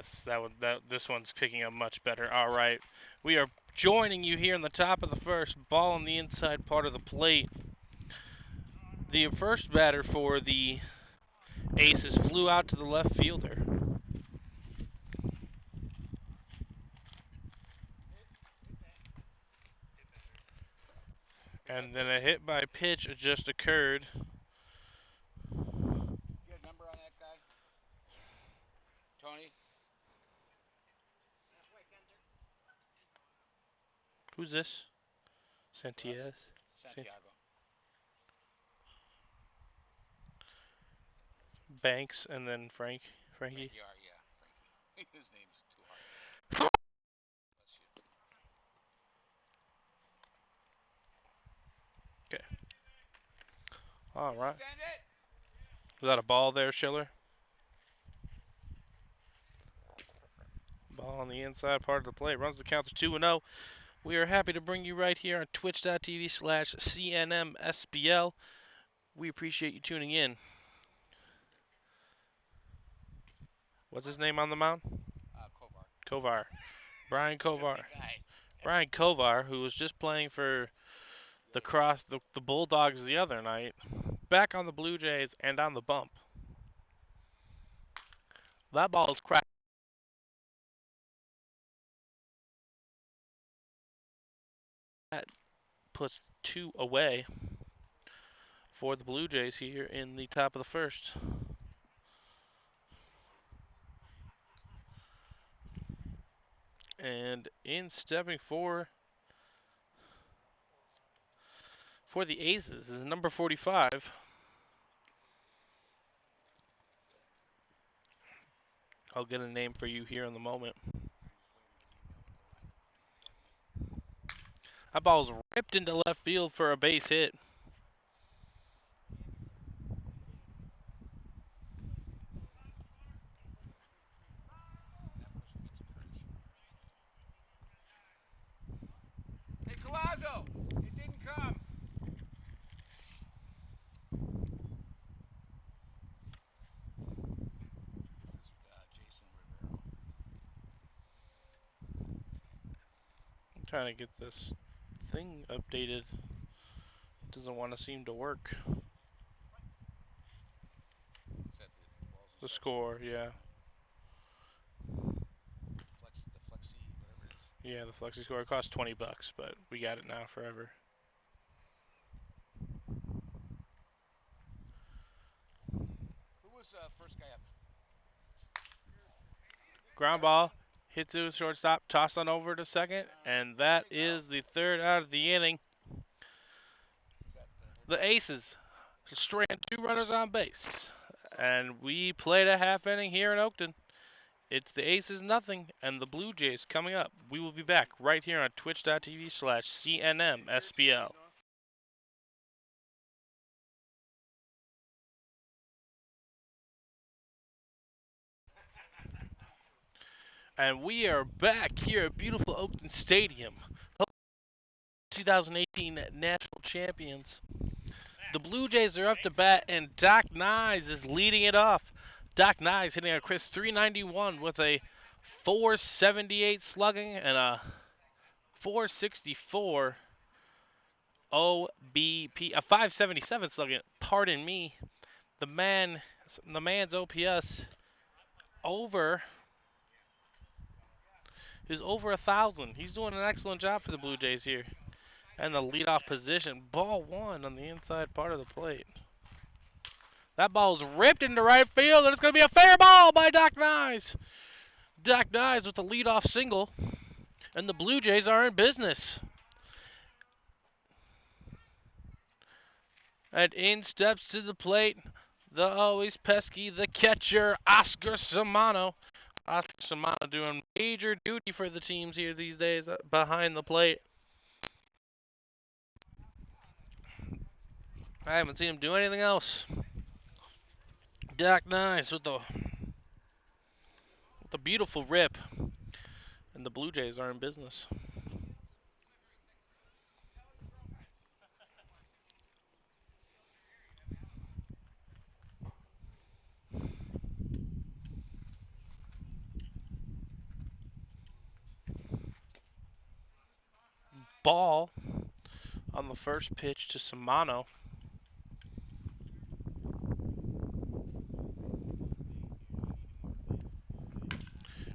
Yes, this one's picking up much better. All right, we are joining you here in the top of the first. Ball on the inside part of the plate. The first batter for the Aces flew out to the left fielder. And then a hit by pitch just occurred. You got a number on that guy? Tony? Who's this? Santiago. Santiago. Banks and then Frankie. Yeah, Frankie. His name's too hard. Okay. All right. Send it. Was that a ball there, Schiller? Ball on the inside part of the plate. Runs the count to 2-0. We are happy to bring you right here on twitch.tv/CNMSBL. We appreciate you tuning in. What's his name on the mound? Kovar. Kovar. Brian That's a Kovar. busy guy. Brian Kovar, who was just playing for the Bulldogs the other night, back on the Blue Jays and on the bump. That ball is cracked. That puts 2 away for the Blue Jays here in the top of the first. And in stepping for the Aces is number 45. I'll get a name for you here in the moment. That ball's ripped into left field for a base hit. Hey, Collazo! It didn't come. This is Jason Rivero. I'm trying to get this thing updated. Doesn't want to seem to work. Is that The score, yeah. the Flexi, whatever it is? Yeah, the Flexi score. It costs $20, but we got it now forever. Who was first guy up? Ground ball, hit to the shortstop, tossed on over to second, and that is the third out of the inning. The Aces strand 2 runners on base, and we played a half inning here in Oakton. It's the Aces nothing, and the Blue Jays coming up. We will be back right here on twitch.tv/CNMSBL. And we are back here at beautiful Oakton Stadium. 2018 national champions. The Blue Jays are up to bat, and Doc Nyes is leading it off. Doc Nyes hitting a crisp 391 with a 478 slugging and a 464 OBP, a 577 slugging. Pardon me. The man's OPS is over 1,000. He's doing an excellent job for the Blue Jays here. And the leadoff position, ball 1 on the inside part of the plate. That ball's ripped into right field, and it's going to be a fair ball by Doc Nyes. Doc Nyes with the leadoff single, and the Blue Jays are in business. And in steps to the plate, the always pesky, the catcher, Oscar Samano. Oscar Samano doing major duty for the teams here these days behind the plate. I haven't seen him do anything else. Doc Nyes with the beautiful rip. And the Blue Jays are in business. Ball on the first pitch to Samano.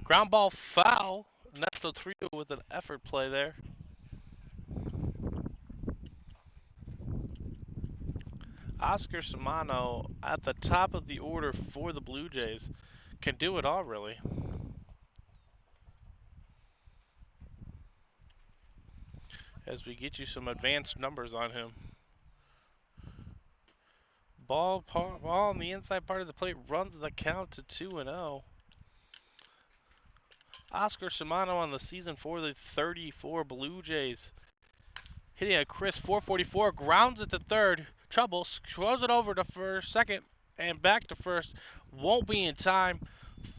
Ground ball foul. National Trio with an effort play there. Oscar Samano at the top of the order for the Blue Jays. Can do it all, really. As we get you some advanced numbers on him. Ball on the inside part of the plate runs the count to 2-0. Oscar Samano on the season for the 34 Blue Jays. Hitting a crisp 444, grounds it to third. Trouble, throws it over to first, second, and back to first. Won't be in time.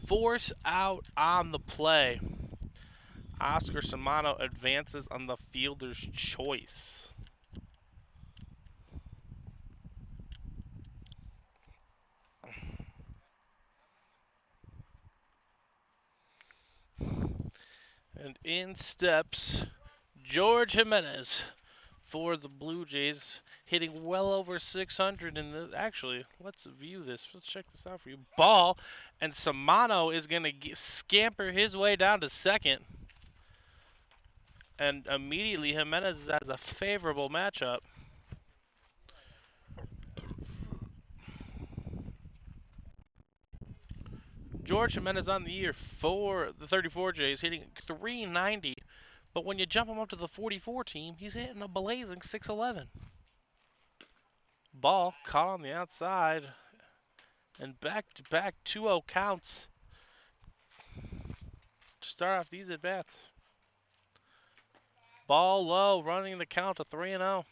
Force out on the play. Oscar Samano advances on the fielder's choice. And in steps George Jimenez for the Blue Jays, hitting well over 600 in the. Actually, let's view this. Let's check this out for you. Ball, and Samano is going to scamper his way down to second. And immediately Jimenez has a favorable matchup. George Jimenez on the year for the 34 Jays, hitting 390. But when you jump him up to the 44 team, he's hitting a blazing 611. Ball caught on the outside. And back-to-back 2-0 counts to start off these at-bats. Ball low, running the count to 3-0.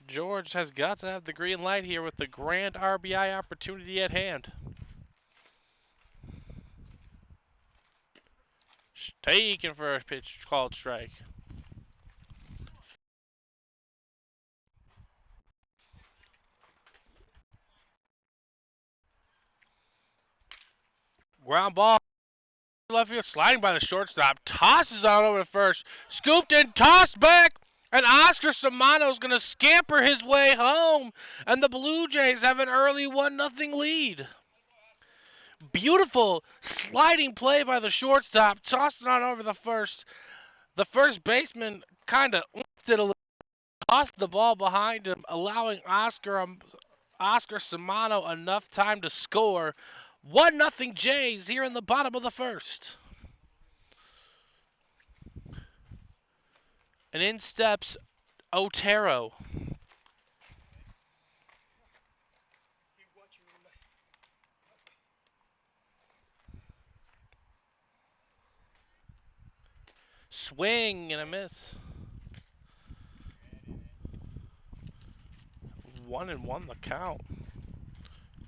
George has got to have the green light here with the grand RBI opportunity at hand. Taken for a pitch called strike. Ground ball. Left field, sliding by the shortstop. Tosses on over to first. Scooped and tossed back. And Oscar Samano is going to scamper his way home. And the Blue Jays have an early 1-0 lead. Beautiful sliding play by the shortstop. Tossed it on over the first. The first baseman kind of did a little. Tossed the ball behind him, allowing Oscar Samano enough time to score. 1-0 Jays here in the bottom of the first. And in steps Otero. Swing and a miss. 1-1 the count.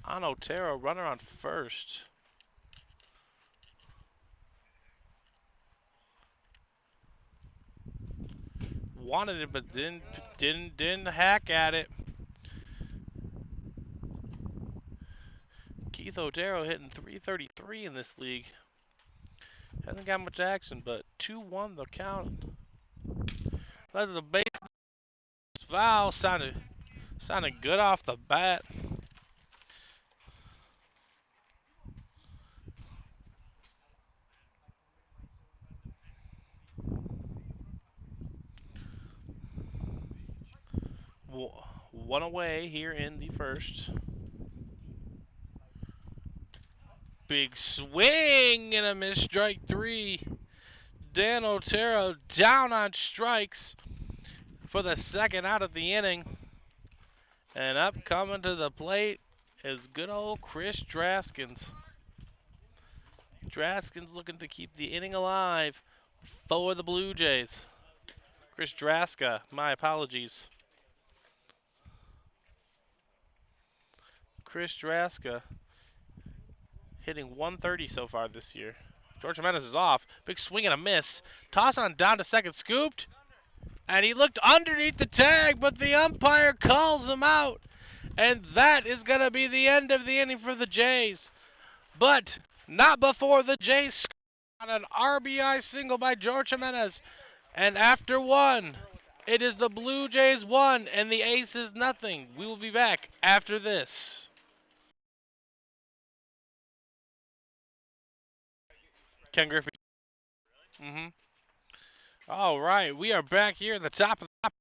On Otero, runner on first. Wanted it, but didn't hack at it. Keith Otero hitting 333 in this league. Hasn't got much action, but 2-1 the count. That's the base foul. Sounded good off the bat. One away here in the first. Big swing and a miss, strike three. Dan Otero down on strikes for the second out of the inning. And up coming to the plate is good old Chris Draskins. Draskins looking to keep the inning alive for the Blue Jays. Chris Draska, my apologies. Chris Draska hitting 130 so far this year. George Jimenez is off. Big swing and a miss. Toss on down to second, scooped. And he looked underneath the tag, but the umpire calls him out. And that is going to be the end of the inning for the Jays. But not before the Jays on an RBI single by George Jimenez. And after one, it is the Blue Jays 1 and the Aces nothing. We will be back after this. Ken Griffey. Mm-hmm. All right, we are back here at the top of the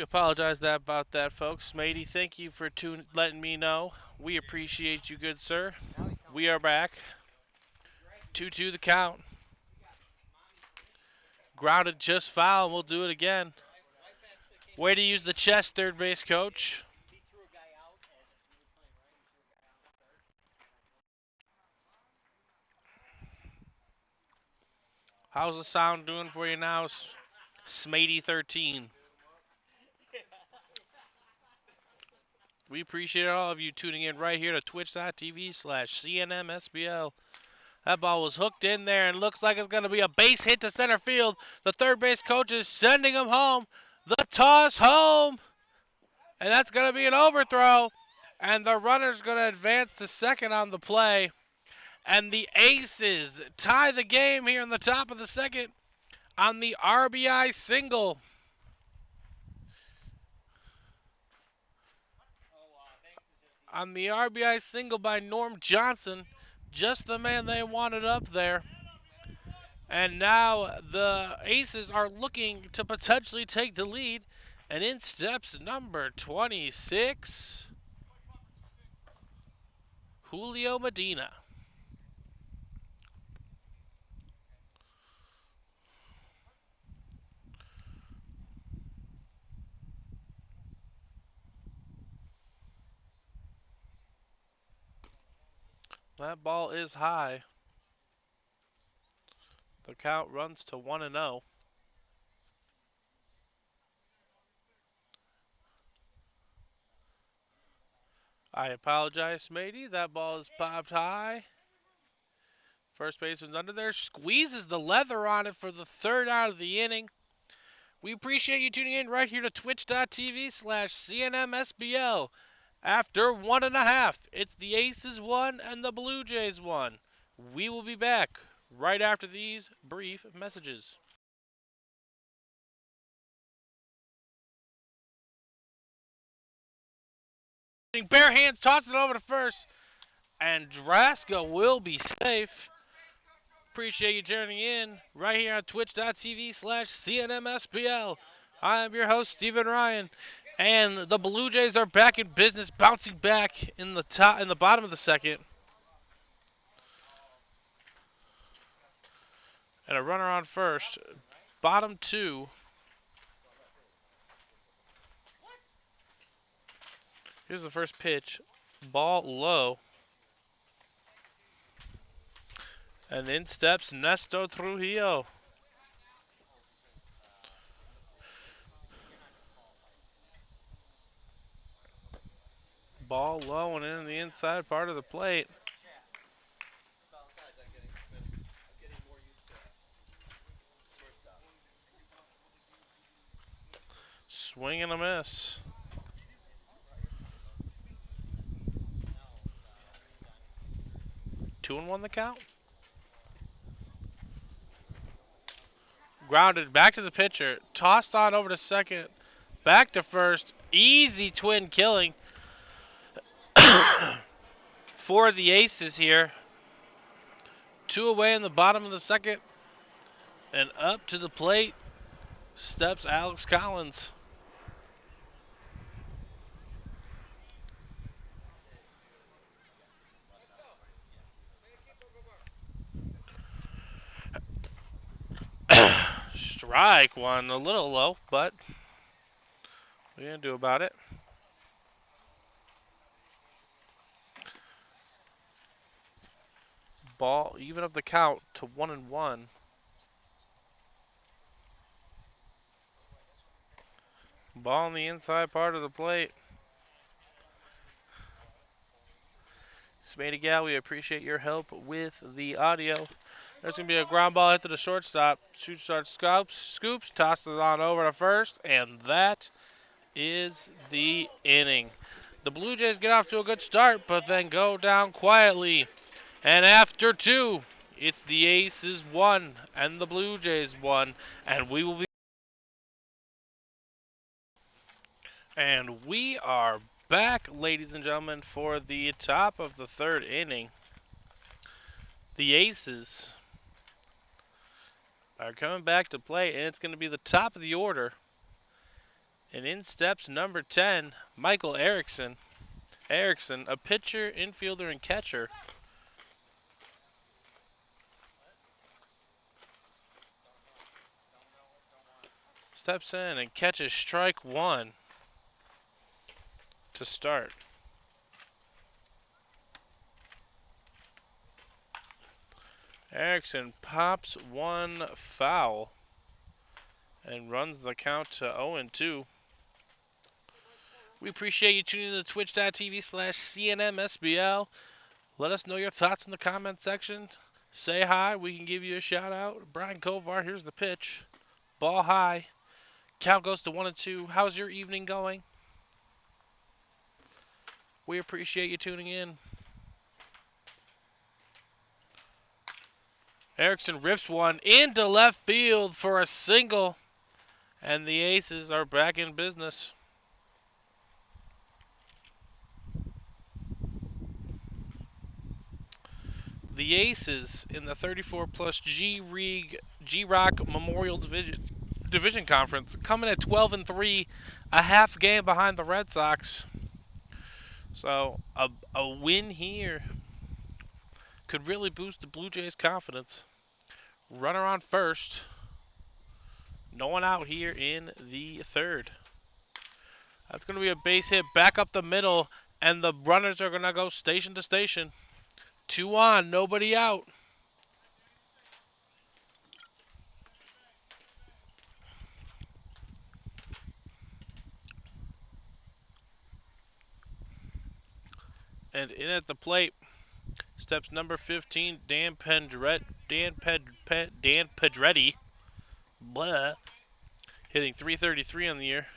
We apologize about that, folks. Matey, thank you for letting me know. We appreciate you, good sir. We are back. 2-2 the count. Grounded, just foul. We'll do it again. Way to use the chest, third base coach. How's the sound doing for you now, Smatey13? We appreciate all of you tuning in right here to twitch.tv/CNMSBL. That ball was hooked in there and looks like it's going to be a base hit to center field. The third base coach is sending him home. The toss home. And that's going to be an overthrow. And the runner's going to advance to second on the play. And the Aces tie the game here in the top of the second on the RBI single. On the RBI single by Norm Johnson. Just the man they wanted up there. And now the Aces are looking to potentially take the lead. And in steps number 26, Julio Medina. That ball is high. The count runs to 1-0. I apologize, Matey. That ball is popped high. First baseman's under there. Squeezes the leather on it for the third out of the inning. We appreciate you tuning in right here to twitch.tv/CNMSBL. After 1.5, it's the Aces 1 and the Blue Jays 1. We will be back right after these brief messages. Bare hands, tosses it over to first, and Draska will be safe. Appreciate you tuning in right here on twitch.tv/CNMSBL. I am your host, Stephen Ryan, and the Blue Jays are back in business, bouncing back in the bottom of the second. And a runner on first. Bottom two. Here's the first pitch. Ball low. And in steps Nestor Trujillo. Ball low and in the inside part of the plate. Swing and a miss. 2-1 the count. Grounded back to the pitcher. Tossed on over to second. Back to first. Easy twin killing for the Aces here. 2 away in the bottom of the second. And up to the plate steps Alex Collins. Strike one, a little low, but what are you going to do about it? Ball, even up the count to 1-1. Ball on the inside part of the plate. Smitty Gal, we appreciate your help with the audio. There's going to be a ground ball hit to the shortstop. Shoot start scoops, tosses it on over to first, and that is the inning. The Blue Jays get off to a good start, but then go down quietly. And after 2, it's the Aces 1 and the Blue Jays 1, and we are back, ladies and gentlemen, for the top of the third inning. The Aces are coming back to play, and it's going to be the top of the order. And in steps number 10, Michael Erickson. Erickson, a pitcher, infielder, and catcher. Steps in and catches strike one to start. Erickson pops one foul and runs the count to 0-2. We appreciate you tuning in to twitch.tv/CNMSBL. Let us know your thoughts in the comment section. Say hi. We can give you a shout out. Brian Kovar, here's the pitch. Ball high. Count goes to 1-2. How's your evening going? We appreciate you tuning in. Erickson rips one into left field for a single. And the Aces are back in business. The Aces in the 34 plus G-Rock Memorial Division Conference coming at 12-3, a half game behind the Red Sox. So a win here could really boost the Blue Jays' confidence. Runner on first. No one out here in the third. That's going to be a base hit back up the middle, and the runners are going to go station to station. 2 on, nobody out. And in at the plate, steps number 15, Dan Pedretti. Blah. Hitting .333 on the year.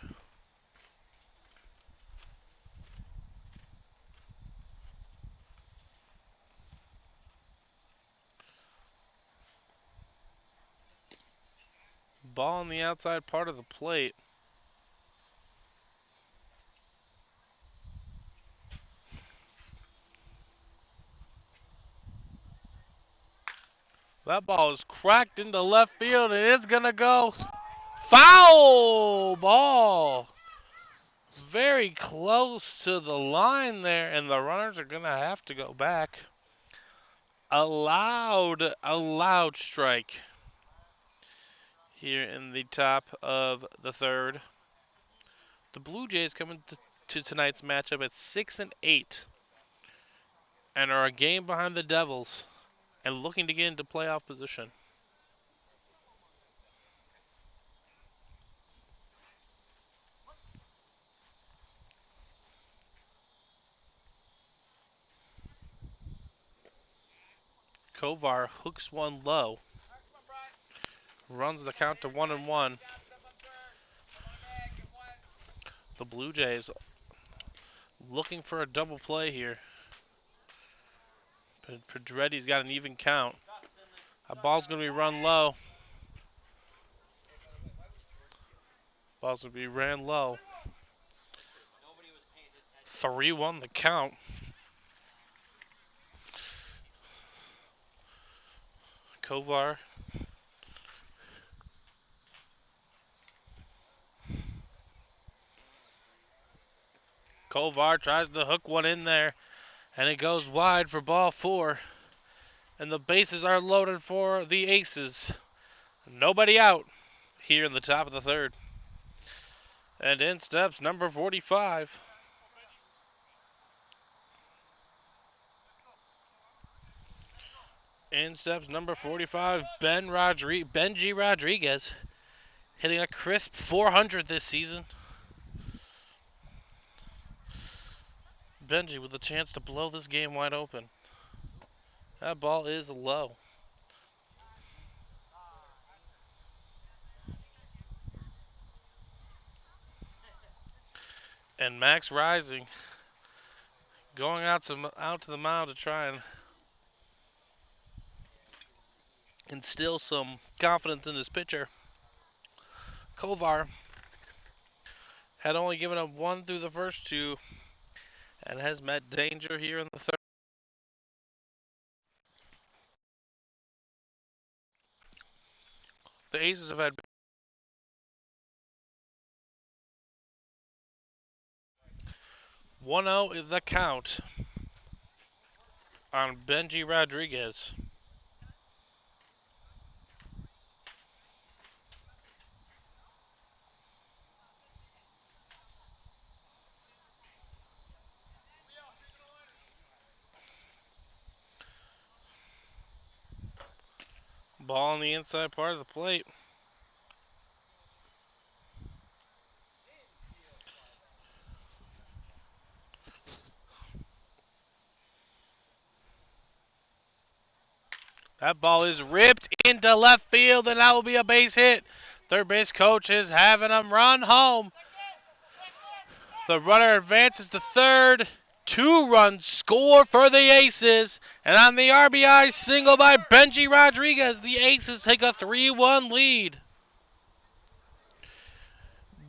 Ball on the outside part of the plate. That ball is cracked into left field, and it's going to go foul ball. Very close to the line there, and the runners are going to have to go back. A loud strike here in the top of the third. The Blue Jays coming to tonight's matchup at 6-8 and are a game behind the Devils and looking to get into playoff position. Kovar hooks one low, runs the count to 1-1. The Blue Jays looking for a double play here. Pedretti's got an even count. A ball's going to be run low. Ball's going to be ran low. 3-1 the count. Kovar. Kovar tries to hook one in there, and it goes wide for ball 4. And the bases are loaded for the Aces. Nobody out here in the top of the third. And in steps number 45. In steps number 45, Benji Rodriguez, hitting a crisp 400 this season. Benji with a chance to blow this game wide open. That ball is low. And Max Rising going out to the mound to try and instill some confidence in his pitcher. Kovar had only given up 1 through the first 2 and has met danger here in the third. The Aces have had 1-0 is the count on Benji Rodriguez. Ball on the inside part of the plate. That ball is ripped into left field, and that will be a base hit. Third base coach is having him run home. The runner advances to third. 2 runs score for the Aces. And on the RBI single by Benji Rodriguez, the Aces take a 3-1 lead.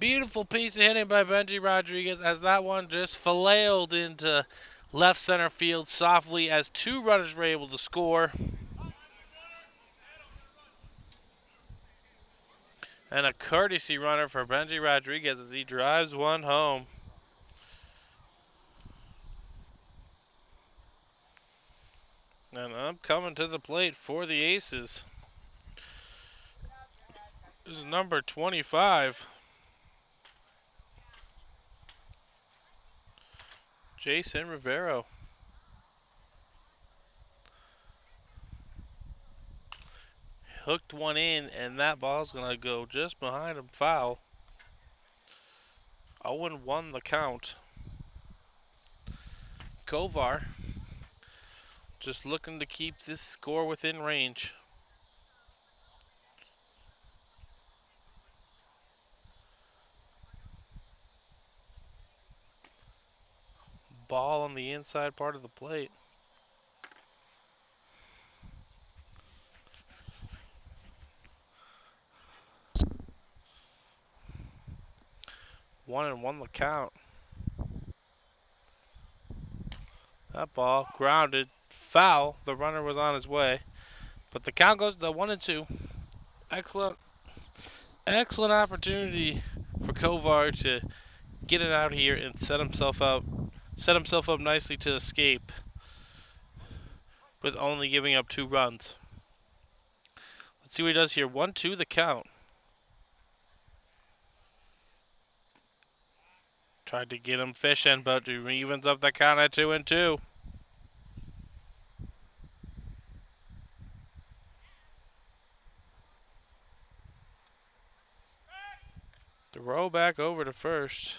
Beautiful piece of hitting by Benji Rodriguez as that one just flailed into left center field softly as 2 runners were able to score. And a courtesy runner for Benji Rodriguez as he drives one home. And I'm coming to the plate for the Aces. This is number 25. Jason Rivero. Hooked one in, and that ball's going to go just behind him foul. 0-1 the count. Kovar just looking to keep this score within range. Ball on the inside part of the plate. One and one the count. That ball grounded, foul. The runner was on his way, but the count goes to 1-2. Excellent, excellent opportunity for Kovar to get it out here and set himself up nicely to escape with only giving up 2 runs. Let's see what he does here. 1-2 the count. Tried to get him fishing, but he evens up the count at 2-2. Throw back over to first.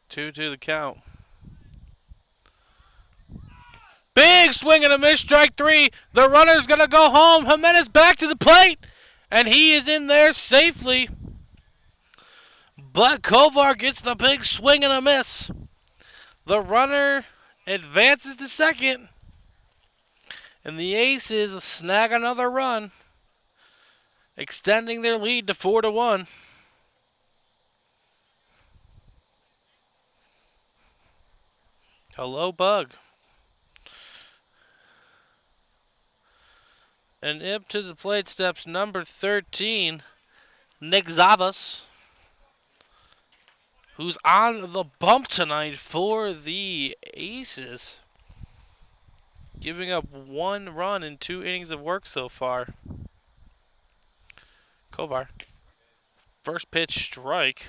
Two to the count. Big swing and a miss, strike 3. The runner's going to go home. Jimenez back to the plate, and he is in there safely. But Kovar gets the big swing and a miss. The runner advances to second, and the Aces snag another run, extending their lead to 4-1. Hello, Bug. And up to the plate steps number 13, Nick Zavas, who's on the bump tonight for the Aces, giving up 1 run in 2 innings of work so far. Kovar. First pitch strike.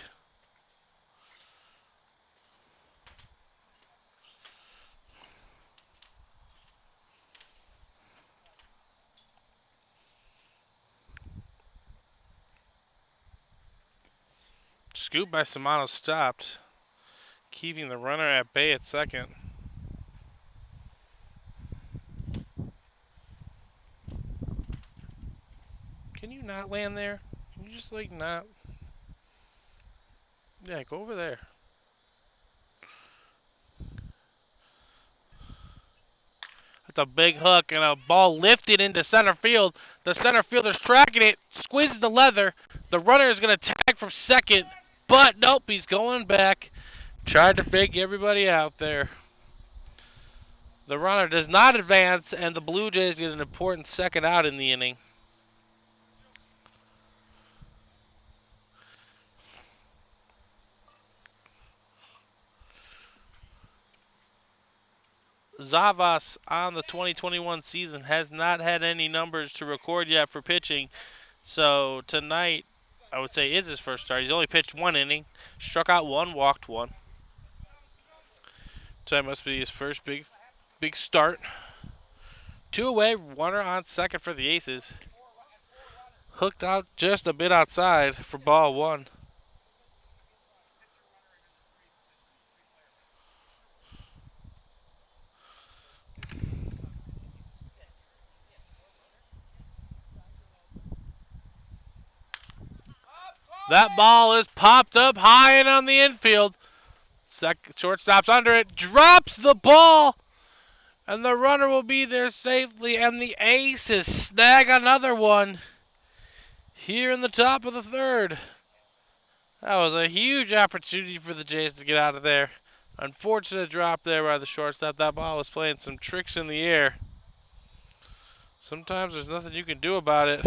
Scoop by Samano stopped, keeping the runner at bay at second. Can you not land there? Can you just like not? Yeah, go over there. That's a big hook and a ball lifted into center field. The center fielder's tracking it, squeezes the leather. The runner is going to tag from second, but nope, he's going back. Tried to fake everybody out there. The runner does not advance, and the Blue Jays get an important second out in the inning. Zavas on the 2021 season has not had any numbers to record yet for pitching. So tonight, I would say, is his first start. He's only pitched one inning, struck out one, walked one. So that must be his first big start. Two away, runner on second for the Aces. Hooked out just a bit outside for ball one. That ball is popped up high and on the infield. Shortstop's under it, drops the ball, and the runner will be there safely, and the Aces snag another one here in the top of the third. That was a huge opportunity for the Jays to get out of there. Unfortunate drop there by the shortstop. That ball was playing some tricks in the air. Sometimes there's nothing you can do about it.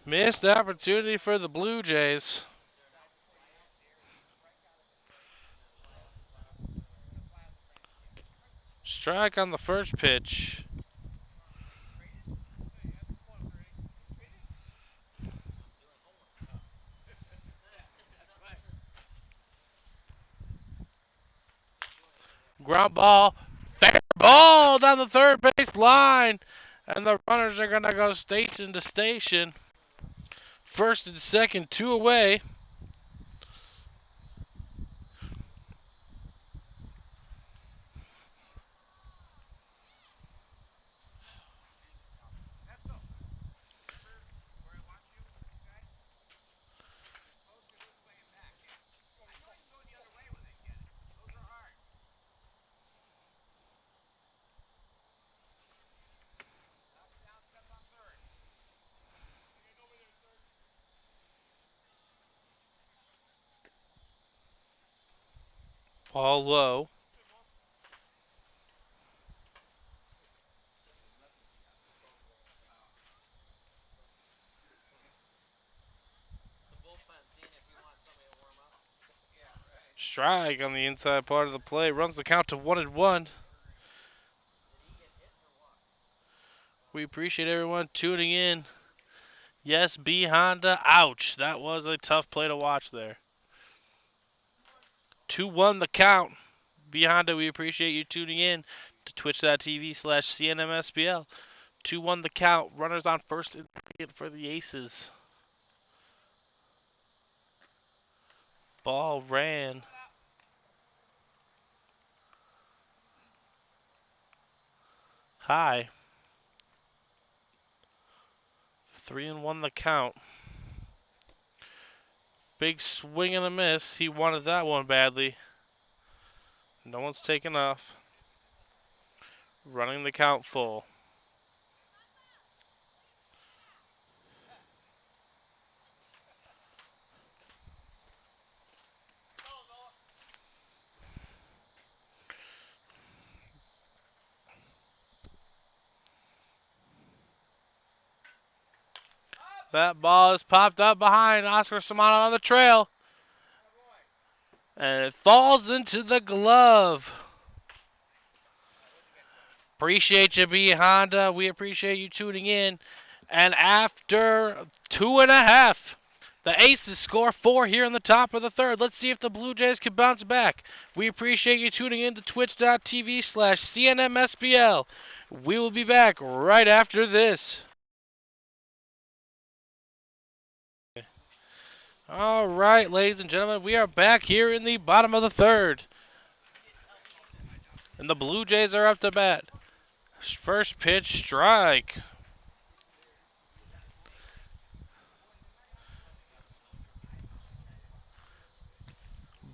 Missed opportunity for the Blue Jays. Strike on the first pitch. Ground ball. Fair ball down the third base line. And the runners are going to go station to station. First and second, two away. Ball low. Strike on the inside part of the play. Runs the count to 1-1. We appreciate everyone tuning in. Yes, B Honda. Ouch. That was a tough play to watch there. 2-1 the count. B Honda, we appreciate you tuning in to twitch.tv/CNMSBL. 2-1 the count. Runners on first and second for the Aces. Ball ran high. 3-1 the count. Big swing and a miss. He wanted that one badly. No one's taken off. Running the count full. That ball is popped up behind Oscar Samana on the trail. And it falls into the glove. Appreciate you, B Honda. We appreciate you tuning in. And after 2.5, the Aces score 4 here in the top of the third. Let's see if the Blue Jays can bounce back. We appreciate you tuning in to twitch.tv/CNMSBL. We will be back right after this. All right, ladies and gentlemen, we are back here in the bottom of the third. And the Blue Jays are up to bat. First pitch, strike.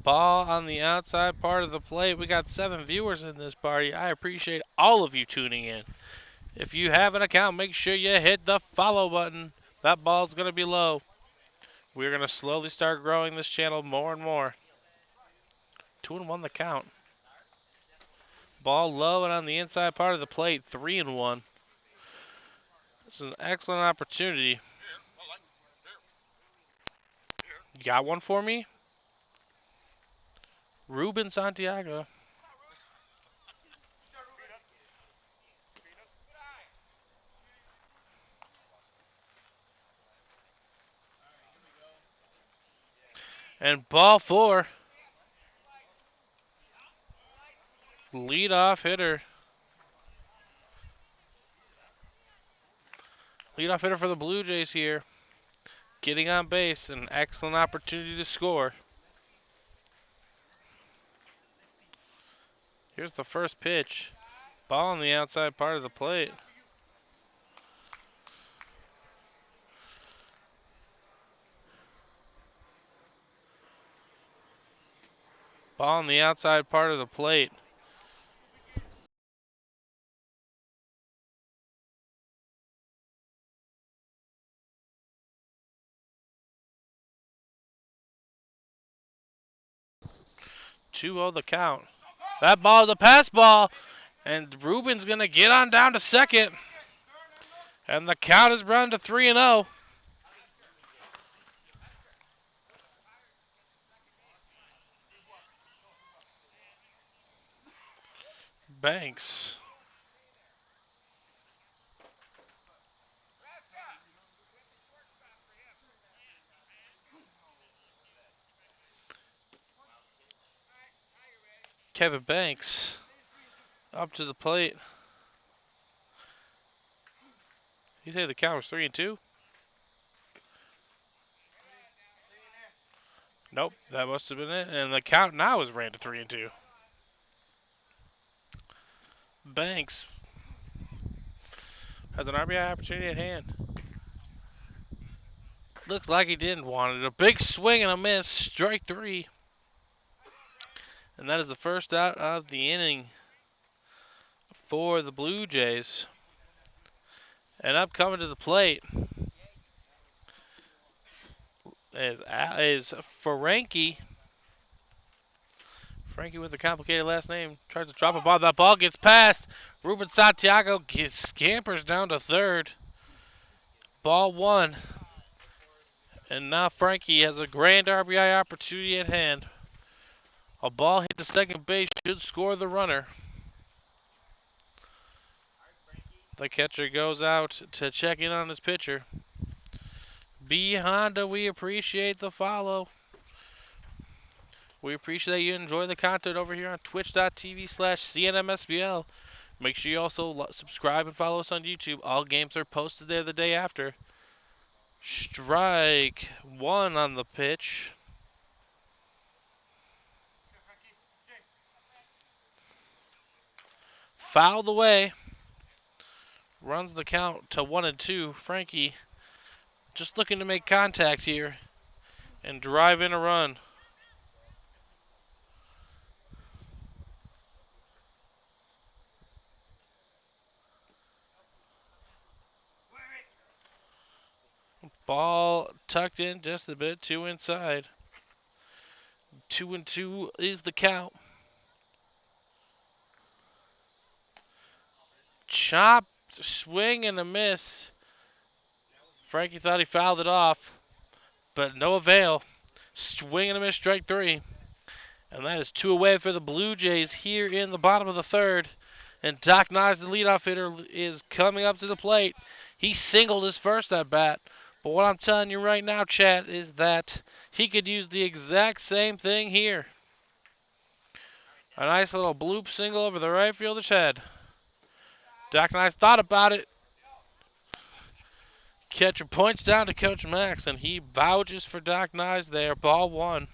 Ball on the outside part of the plate. We got 7 viewers in this party. I appreciate all of you tuning in. If you have an account, make sure you hit the follow button. That ball's going to be low. We're going to slowly start growing this channel more and more. 2-1 the count. Ball low and on the inside part of the plate. 3-1. This is an excellent opportunity. You got one for me? Ruben Santiago. And ball 4. Leadoff hitter. Leadoff hitter for the Blue Jays here. Getting on base. An excellent opportunity to score. Here's the first pitch. Ball on the outside part of the plate. Ball on the outside part of the plate. Two oh the count. That ball is a pass ball. And Ruben's going to get on down to second. And the count is run to 3-0. Banks. Kevin Banks up to the plate. You say the count was 3-2? Nope, that must have been it. And the count now is ran to 3-2. Banks has an RBI opportunity at hand. Looks like he didn't want it. A big swing and a miss. Strike 3. And that is the first out of the inning for the Blue Jays. And up coming to the plate is Frankie. Frankie with a complicated last name tries to drop a ball. That ball gets past. Ruben Santiago scampers down to third. Ball 1. And now Frankie has a grand RBI opportunity at hand. A ball hit to second base should score the runner. The catcher goes out to check in on his pitcher. B Honda, we appreciate the follow. We appreciate that you enjoy the content over here on twitch.tv/CNMSBL. Make sure you also subscribe and follow us on YouTube. All games are posted there the day after. Strike 1 on the pitch. Fouled away. Runs the count to 1-2. Frankie just looking to make contacts here and drive in a run. Ball tucked in just a bit, 2 inside. 2-2 is the count. Chop, swing, and a miss. Frankie thought he fouled it off, but no avail. Swing and a miss, strike 3. And that is 2 away for the Blue Jays here in the bottom of the third. And Doc Nyes, the leadoff hitter, is coming up to the plate. He singled his first at bat. But what I'm telling you right now, chat, is that he could use the exact same thing here. A nice little bloop single over the right fielder's head. Doc Nyes thought about it. Catcher points down to Coach Max, and he vouches for Doc Nyes there. Ball 1.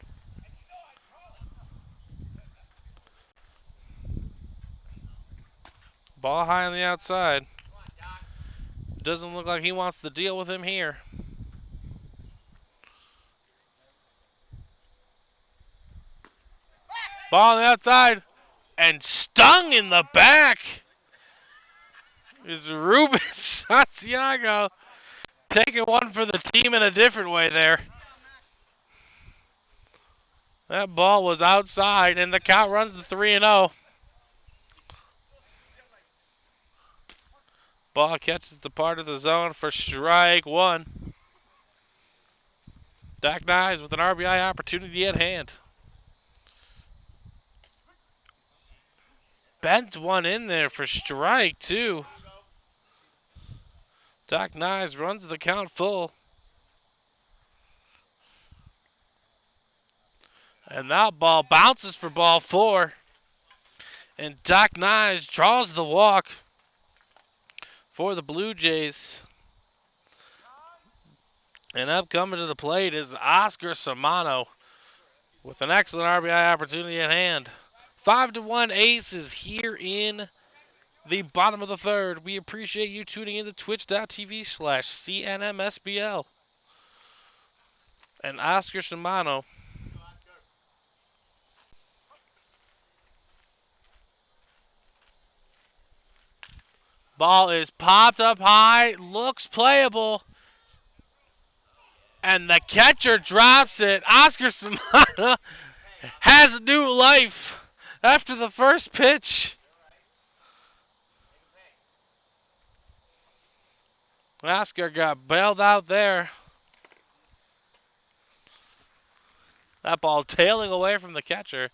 Ball high on the outside. Doesn't look like he wants to deal with him here. Ball on the outside. And stung in the back is Ruben Santiago. Taking one for the team in a different way there. That ball was outside, and the count runs to 3-0. Ball catches the part of the zone for strike one. Dak Knives with an RBI opportunity at hand. Bent one in there for strike two. Dak Knives runs the count full. And that ball bounces for ball four. And Dak Knives draws the walk for the Blue Jays. And up coming to the plate is Oscar Samano with an excellent RBI opportunity at hand. 5-1 Aces here in the bottom of the third. We appreciate you tuning in to twitch.tv/CNMSBL. And Oscar Samano. Ball is popped up high, looks playable. And the catcher drops it. Oscar Samano has new life after the first pitch. Oscar got bailed out there. That ball tailing away from the catcher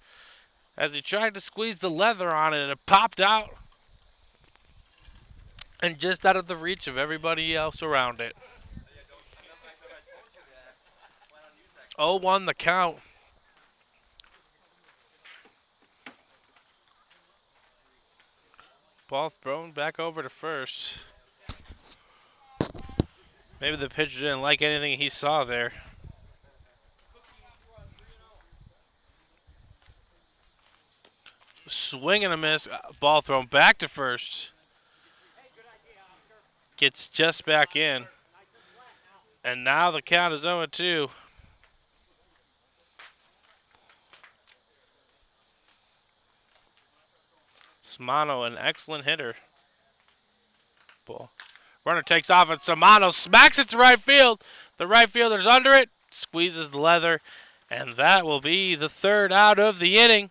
as he tried to squeeze the leather on it, and it popped out and just out of the reach of everybody else around it. 0-1 the count. Ball thrown back over to first. Maybe the pitcher didn't like anything he saw there. Swing and a miss. Ball thrown back to first. Gets just back in. And now the count is 0-2. Samano, an excellent hitter. Ball. Runner takes off and Samano smacks it to right field. The right fielder's under it. Squeezes the leather. And that will be the third out of the inning.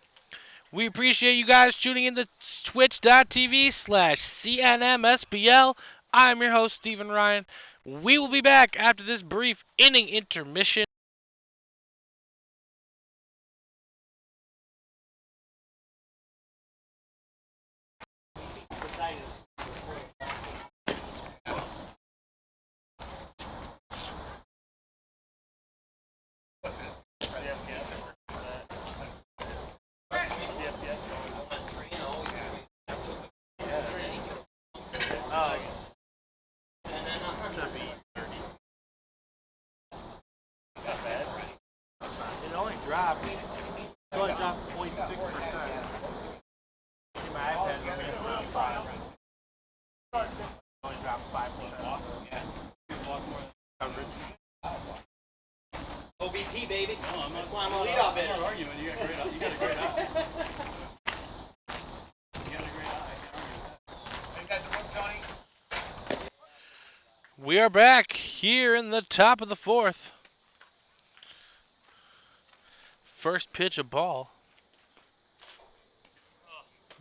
We appreciate you guys tuning in to twitch.tv/CNMSBL. I'm your host, Stephen Ryan. We will be back after this brief inning intermission. It only dropped. It only dropped 0.6%. My iPad is around 5. Only dropped 5%. Coverage. OBP, baby. No, that's why I'm a leadoff hitter. I'm not arguing. You got a great eye. You got a great eye. You got a great eye. I got the one, Tony. We are back here in the top of the fourth. First pitch, a ball.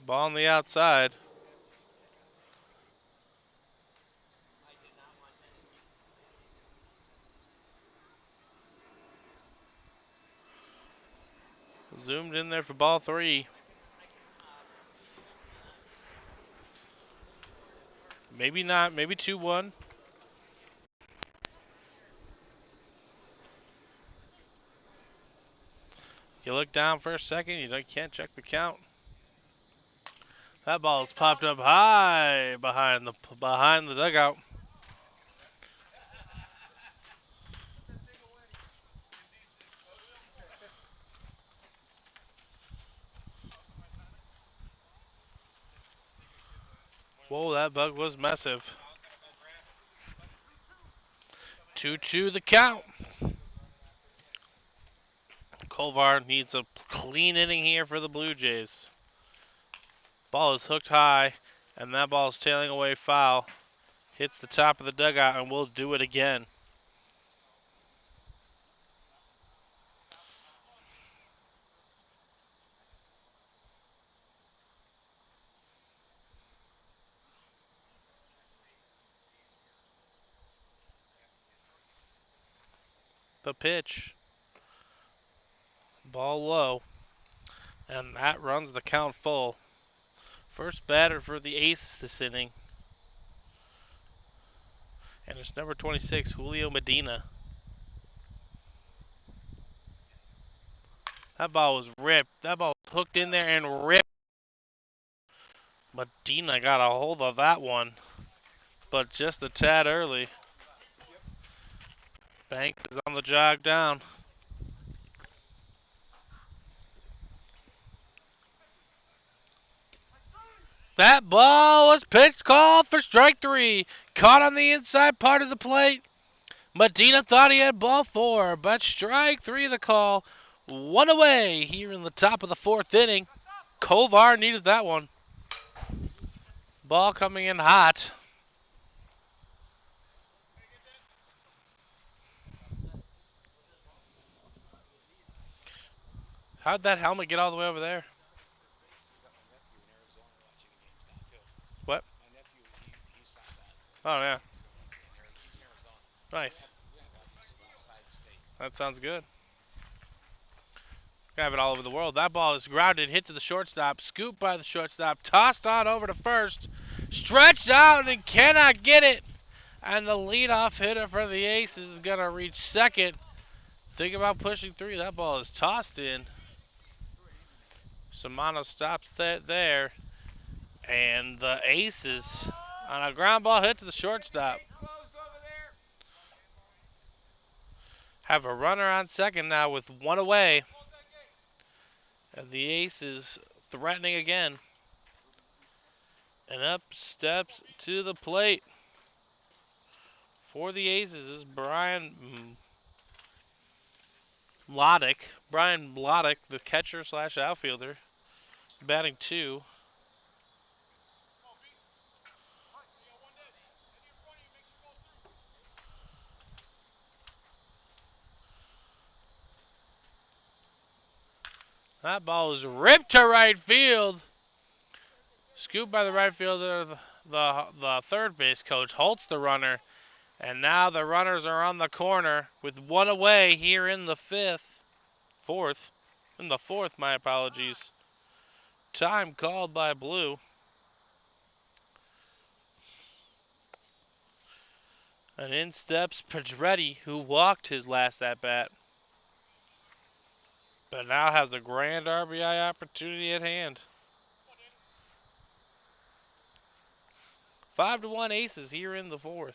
Ball on the outside. Zoomed in there for ball three. Maybe not. Maybe 2-1. You look down for a second. You can't check the count. That ball's popped up high behind the dugout. Whoa, that bug was massive. 2-2 the count. Kovar needs a clean inning here for the Blue Jays. Ball is hooked high, and that ball is tailing away foul. Hits the top of the dugout, and we'll do it again. The pitch. Ball low. And that runs the count full. First batter for the Ace this inning. And it's number 26, Julio Medina. That ball was ripped. That ball was hooked in there and ripped. Medina got a hold of that one, but just a tad early. Banks is on the jog down. That ball was pitch called for strike 3. Caught on the inside part of the plate. Medina thought he had ball 4, but strike 3 the call. One away here in the top of the 4th inning. Kovar needed that one. Ball coming in hot. How'd that helmet get all the way over there? What? Oh, yeah. Nice. That sounds good. Have it all over the world. That ball is grounded, hit to the shortstop, scooped by the shortstop, tossed on over to first, stretched out and cannot get it. And the leadoff hitter for the Aces is going to reach second. Think about pushing 3. That ball is tossed in. Samano stops that there. And the Aces on a ground ball hit to the shortstop have a runner on second now with 1 away. And the Aces threatening again. And up steps to the plate for the Aces is Brian Mladic. Brian Mladic, the catcher slash outfielder, batting 2. That ball is ripped to right field. Scooped by the right fielder. The third base coach halts the runner. And now the runners are on the corner with 1 away here in the 4th. In the 4th, my apologies. Time called by Blue. And in steps Pedretti, who walked his last at bat, but now has a grand RBI opportunity at hand. 5-1 Aces here in the 4th.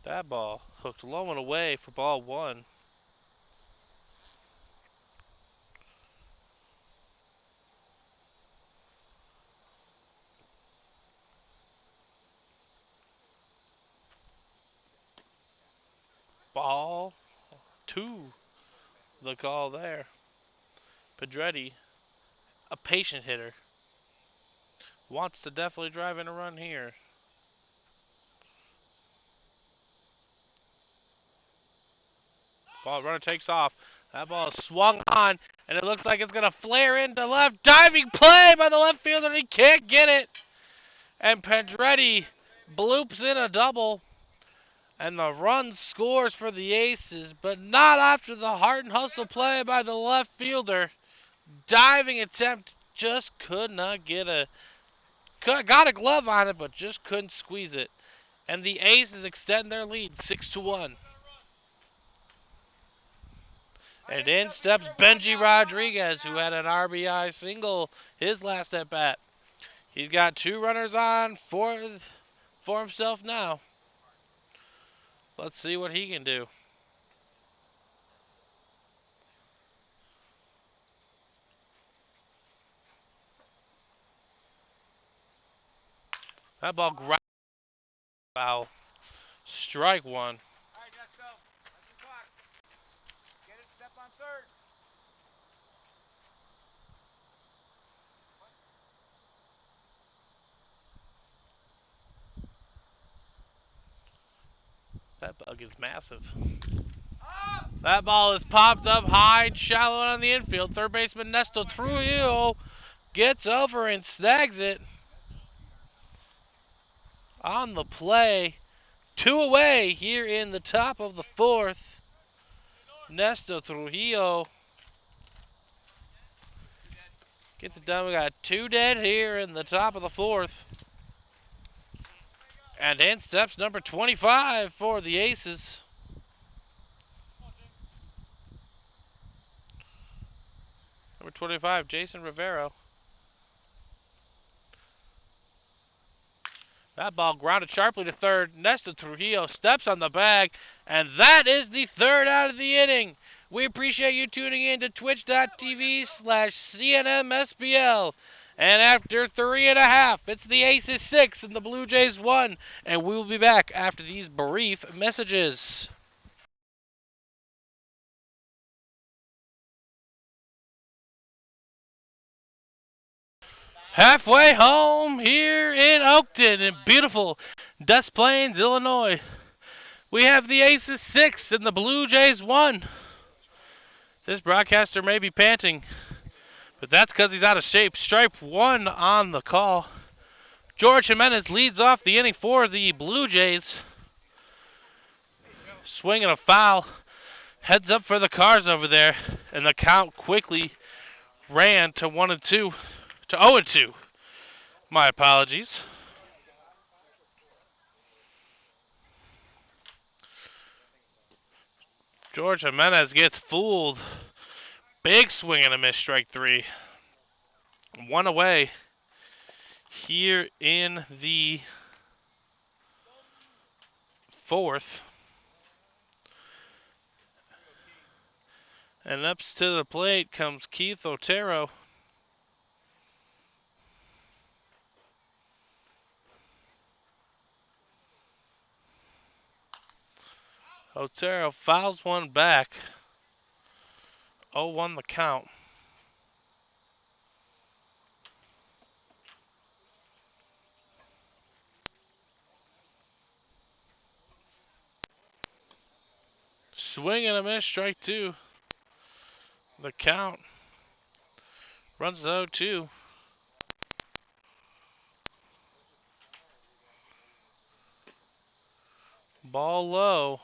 That ball hooked low and away for ball 1. Ball 2. The call there. Pedretti, a patient hitter, wants to definitely drive in a run here. Ball runner takes off. That ball is swung on, and it looks like it's going to flare into left. Diving play by the left fielder, and he can't get it. And Pedretti bloops in a double. And the run scores for the Aces, but not after the heart and hustle play by the left fielder. Diving attempt, just could not get got a glove on it, but just couldn't squeeze it. And the Aces extend their lead 6-1. And in steps Benji Rodriguez, who had an RBI single his last at bat. He's got 2 runners on for himself now. Let's see what he can do. That ball ground foul. Strike one. All right, let's go. That's the clock. Get it, step on third. That bug is massive. Up! That ball is popped up high and shallow on the infield. Third baseman Nesto Trujillo gets over and snags it on the play. 2 away here in the top of the fourth. Nesto Trujillo gets it done. We got 2 dead here in the top of the fourth. And in steps number 25 for the Aces. Number 25, Jason Rivero. That ball grounded sharply to third. Nesta Trujillo steps on the bag, and that is the third out of the inning. We appreciate you tuning in to twitch.tv/CNMSBL. And after 3.5, it's the Aces 6 and the Blue Jays 1. And we will be back after these brief messages. Halfway home here in Oakton, in beautiful Des Plaines, Illinois. We have the Aces 6 and the Blue Jays 1. This broadcaster may be panting, but that's because he's out of shape. Strike one on the call. George Jimenez leads off the inning for the Blue Jays. Swinging a foul. Heads up for the Cars over there. And the count quickly ran to 1-2. To 0-2. My apologies. George Jimenez gets fooled. Big swing and a miss, strike three. 1 away here in the fourth. And up to the plate comes Keith Otero. Otero fouls one back. 0-1 the count. Swing and a miss, strike two. The count runs to 0-2. Ball low.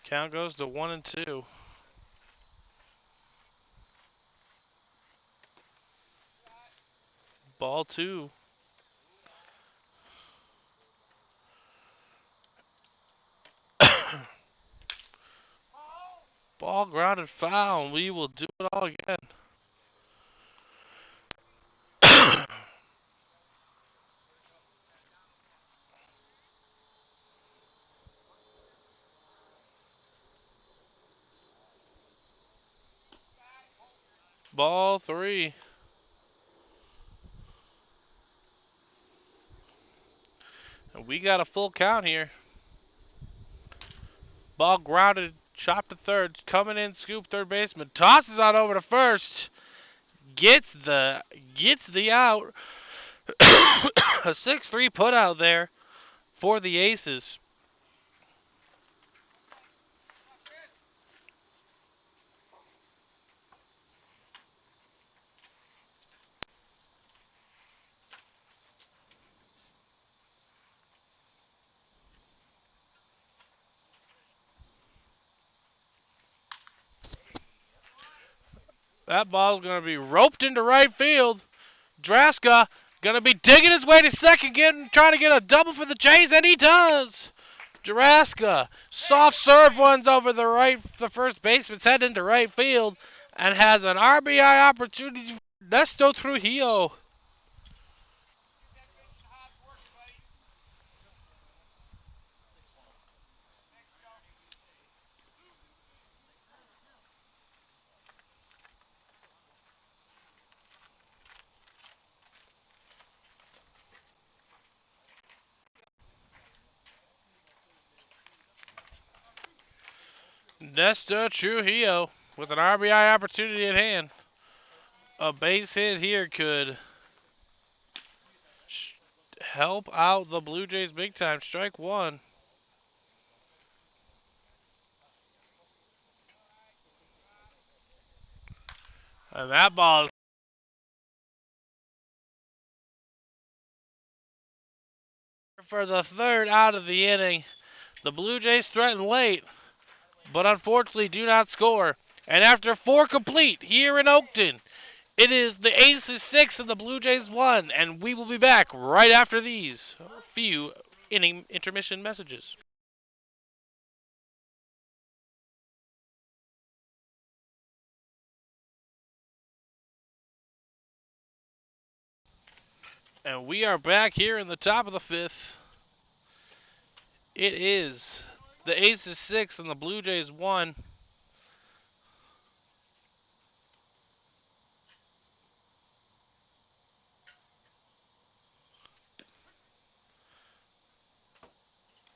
Count goes to 1-2. Ball two. Ball grounded foul, and we will do it all again. Ball three. And we got a full count here. Ball grounded, chopped to third, coming in, scoop third baseman, tosses on over to first, gets the out. A 6-3 put out there for the Aces. That ball's going to be roped into right field. Draska going to be digging his way to second, trying to get a double for the Jays, and he does. Draska, soft serve ones over the first baseman's head into right field, and has an RBI opportunity. Nesto Trujillo. Nestor Trujillo with an RBI opportunity at hand. A base hit here could help out the Blue Jays big time. Strike one. And that ball for the third out of the inning. The Blue Jays threaten late, but unfortunately do not score. And after 4 complete here in Oakton, it is the Aces 6 and the Blue Jays 1. And we will be back right after these few inning intermission messages. And we are back here in the top of the 5th. It is the Aces 6 and the Blue Jays 1.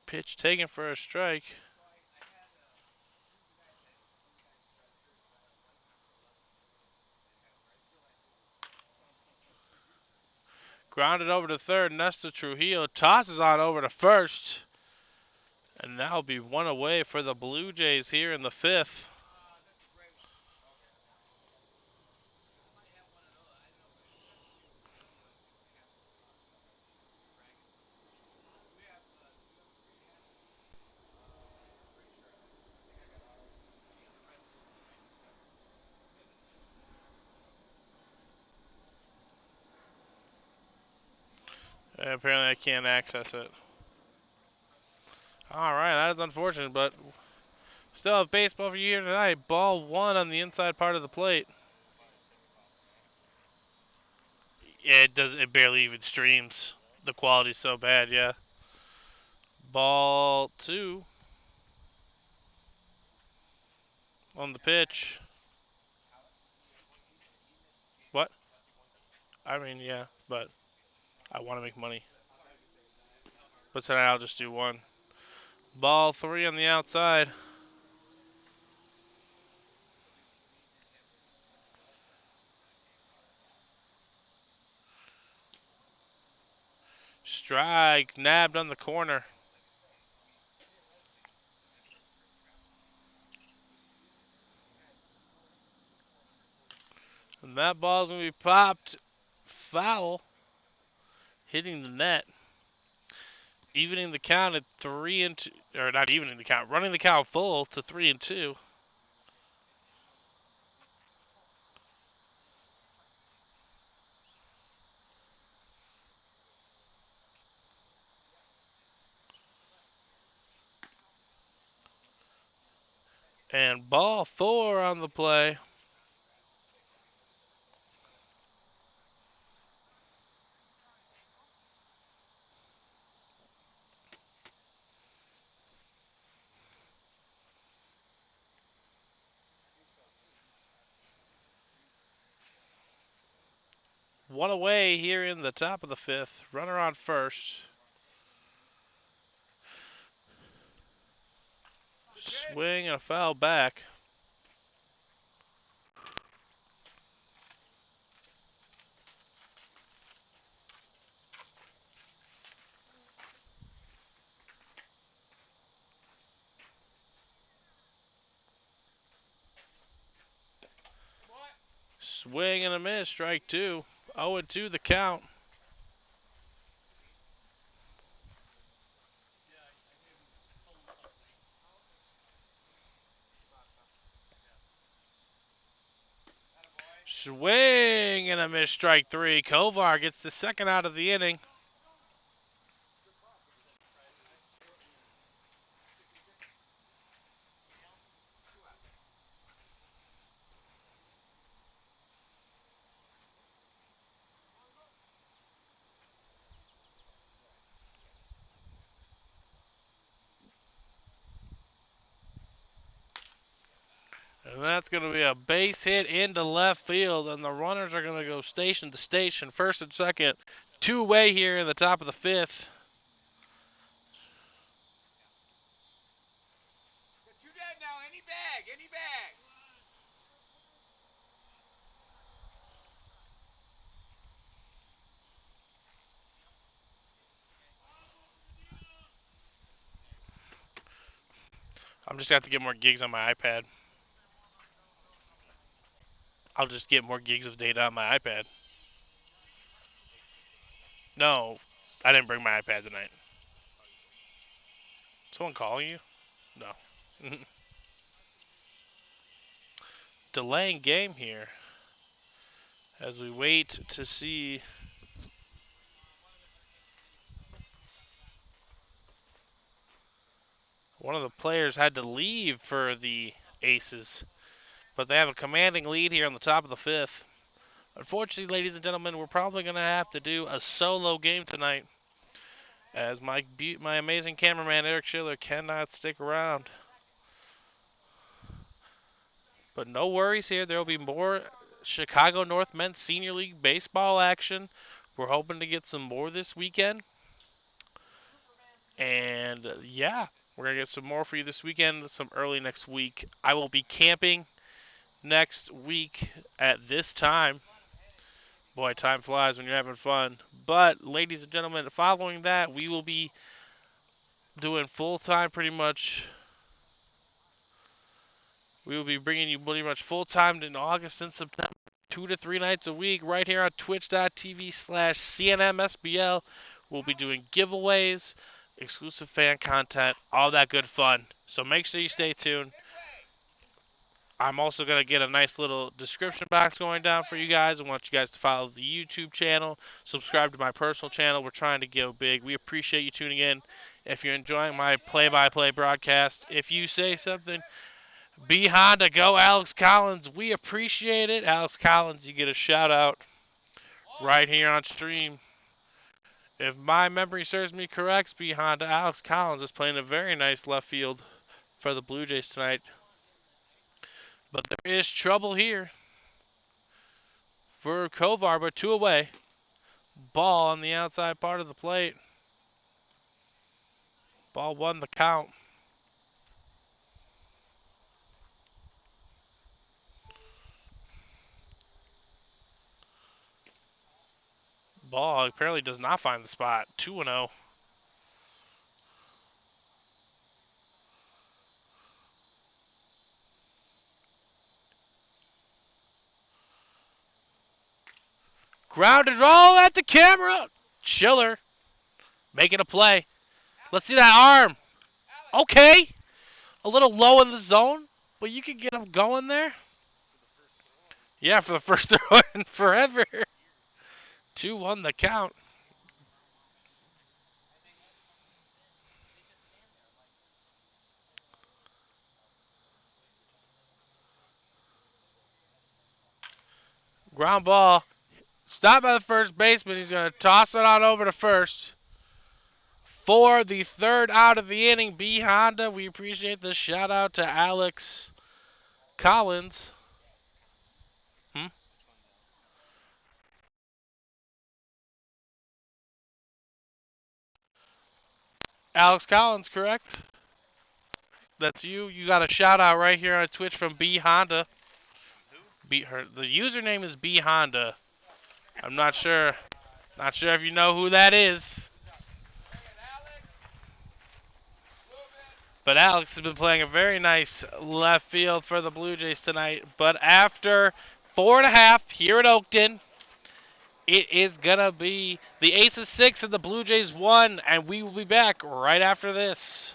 Pitch taken for a strike. Grounded over to third. Nestor Trujillo tosses on over to first. And that'll be one away for the Blue Jays here in the 5th. And apparently I can't access it. Alright, that is unfortunate, but still have baseball for you here tonight. Ball 1 on the inside part of the plate. Yeah, it barely even streams. The quality's so bad, yeah. Ball 2 on the pitch. What? I mean, yeah, but I want to make money. But tonight I'll just do 1. Ball 3 on the outside. Strike, nabbed on the corner. And that ball's going to be popped foul, hitting the net. Evening the count at 3-2, or not evening the count, running the count full to 3-2. And ball 4 on the play. One away here in the top of the 5th. Runner on first. Swing and a foul back. Swing and a miss. Strike 2. 0-2 the count. Swing and a miss. Strike 3. Kovar gets the second out of the inning. And that's going to be a base hit into left field. And the runners are going to go station to station, first and second. 2 away here in the top of the 5th. You're dead now, any bad? I'm just going to have to get more gigs on my iPad. I'll just get more gigs of data on my iPad. No, I didn't bring my iPad tonight. Someone calling you? No. Delaying game here as we wait to see. One of the players had to leave for the Aces, but they have a commanding lead here on the top of the fifth. Unfortunately, ladies and gentlemen, we're probably going to have to do a solo game tonight as my amazing cameraman Eric Schiller cannot stick around. But no worries here. There will be more Chicago North Men's Senior League baseball action. We're hoping to get some more this weekend. And yeah, we're going to get some more for you this weekend, some early next week. I will be camping next week at this time. Boy, time flies when you're having fun. But, ladies and gentlemen, following that, we will be doing full time pretty much. We will be bringing you pretty much full time in August and September, 2 to 3 nights a week, right here on twitch.tv/CNMSBL. We'll be doing giveaways, exclusive fan content, all that good fun. So make sure you stay tuned. I'm also going to get a nice little description box going down for you guys. I want you guys to follow the YouTube channel, subscribe to my personal channel. We're trying to go big. We appreciate you tuning in. If you're enjoying my play-by-play broadcast, if you say something, be Honda, go Alex Collins. We appreciate it. Alex Collins, you get a shout out right here on stream. If my memory serves me correct, be Honda, Alex Collins is playing a very nice left field for the Blue Jays tonight. But there is trouble here for Kovar, but 2 away. Ball on the outside part of the plate. Ball 1 the count. Ball apparently does not find the spot. 2-0. Grounded roll at the camera. Schiller making a play. Let's see that arm. Okay. A little low in the zone, but you can get him going there. Yeah, for the first throw in forever. 2-1 the count. Ground ball. Stopped by the first baseman. He's going to toss it on over to first. For the 3rd out of the inning, B Honda. We appreciate the shout out to Alex Collins. Alex Collins, correct? That's you. You got a shout out right here on Twitch from B Honda. The username is B Honda. I'm not sure. Not sure if you know who that is. But Alex has been playing a very nice left field for the Blue Jays tonight. But after 4.5 here at Oakton, it is going to be the Aces 6 and the Blue Jays 1. And we will be back right after this.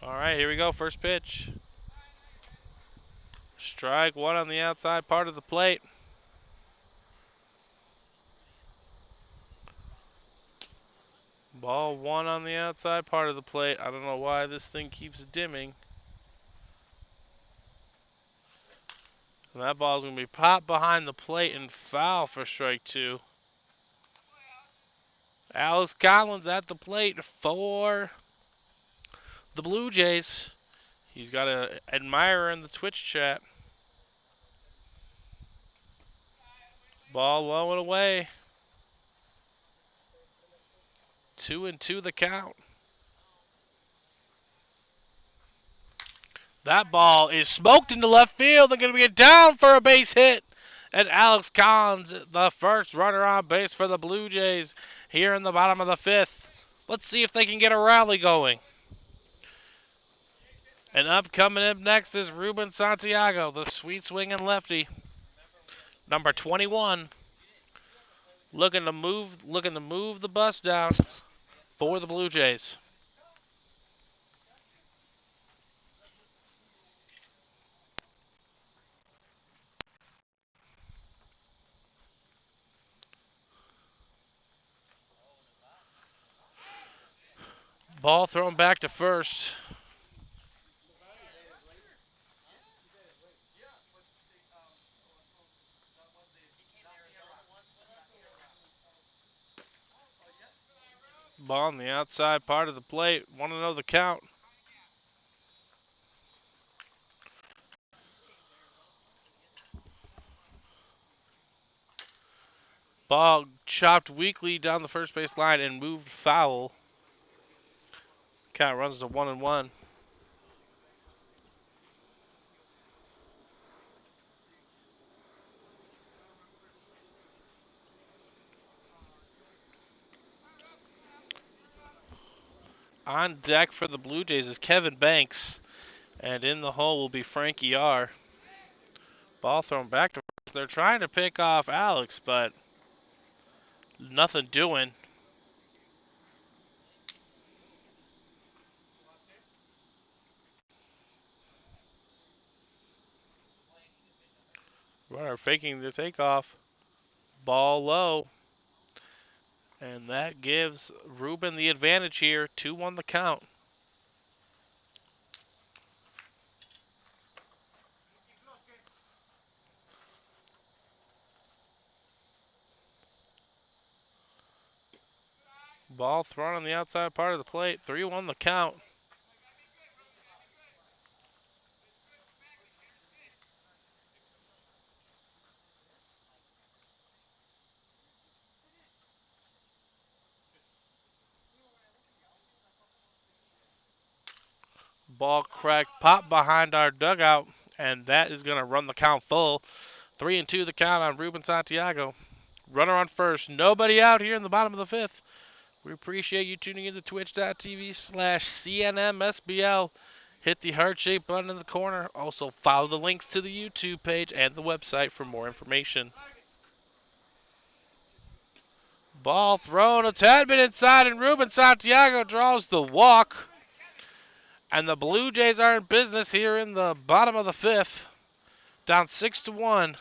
All right, here we go. First pitch. Strike 1 on the outside part of the plate. Ball 1 on the outside part of the plate. I don't know why this thing keeps dimming. And that ball's going to be popped behind the plate and foul for strike 2. Alex Collins at the plate for the Blue Jays. He's got an admirer in the Twitch chat. Ball low and away. 2-2 the count. That ball is smoked into left field. They're going to be down for a base hit. And Alex Collins, the first runner on base for the Blue Jays here in the bottom of the fifth. Let's see if they can get a rally going. And coming up next is Ruben Santiago, the sweet swinging lefty, number 21, looking to move the bus down for the Blue Jays. Ball thrown back to first. Ball on the outside part of the plate. Want to know the count. Ball chopped weakly down the first base line and moved foul. Count runs to 1-1. On deck for the Blue Jays is Kevin Banks. And in the hole will be Frankie R. Ball thrown back to first. They're trying to pick off Alex, but nothing doing. Runner faking the takeoff. Ball low. And that gives Ruben the advantage here. 2-1 the count. Ball thrown on the outside part of the plate. 3-1 the count. Ball cracked pop behind our dugout, and that is going to run the count full. 3-2 the count on Ruben Santiago. Runner on first. Nobody out here in the bottom of the fifth. We appreciate you tuning in to twitch.tv/CNMSBL. Hit the heart-shaped button in the corner. Also, follow the links to the YouTube page and the website for more information. Ball thrown a tad bit inside, and Ruben Santiago draws the walk. And the Blue Jays are in business here in the bottom of the fifth. Down 6-1.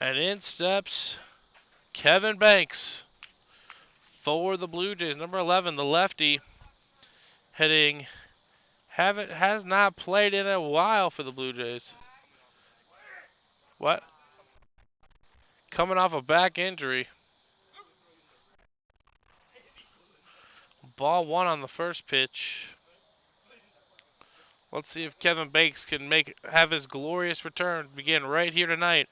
And in steps Kevin Banks for the Blue Jays. Number 11, the lefty, hitting. Has not played in a while for the Blue Jays. What? Coming off a back injury. Ball one on the first pitch. Let's see if Kevin Banks can have his glorious return begin right here tonight.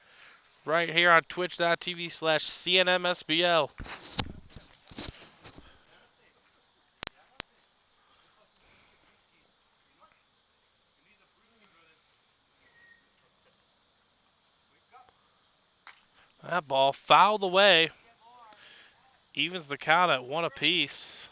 Right here on twitch.tv/CNMSBL. That ball fouled away. Evens the count at 1 apiece.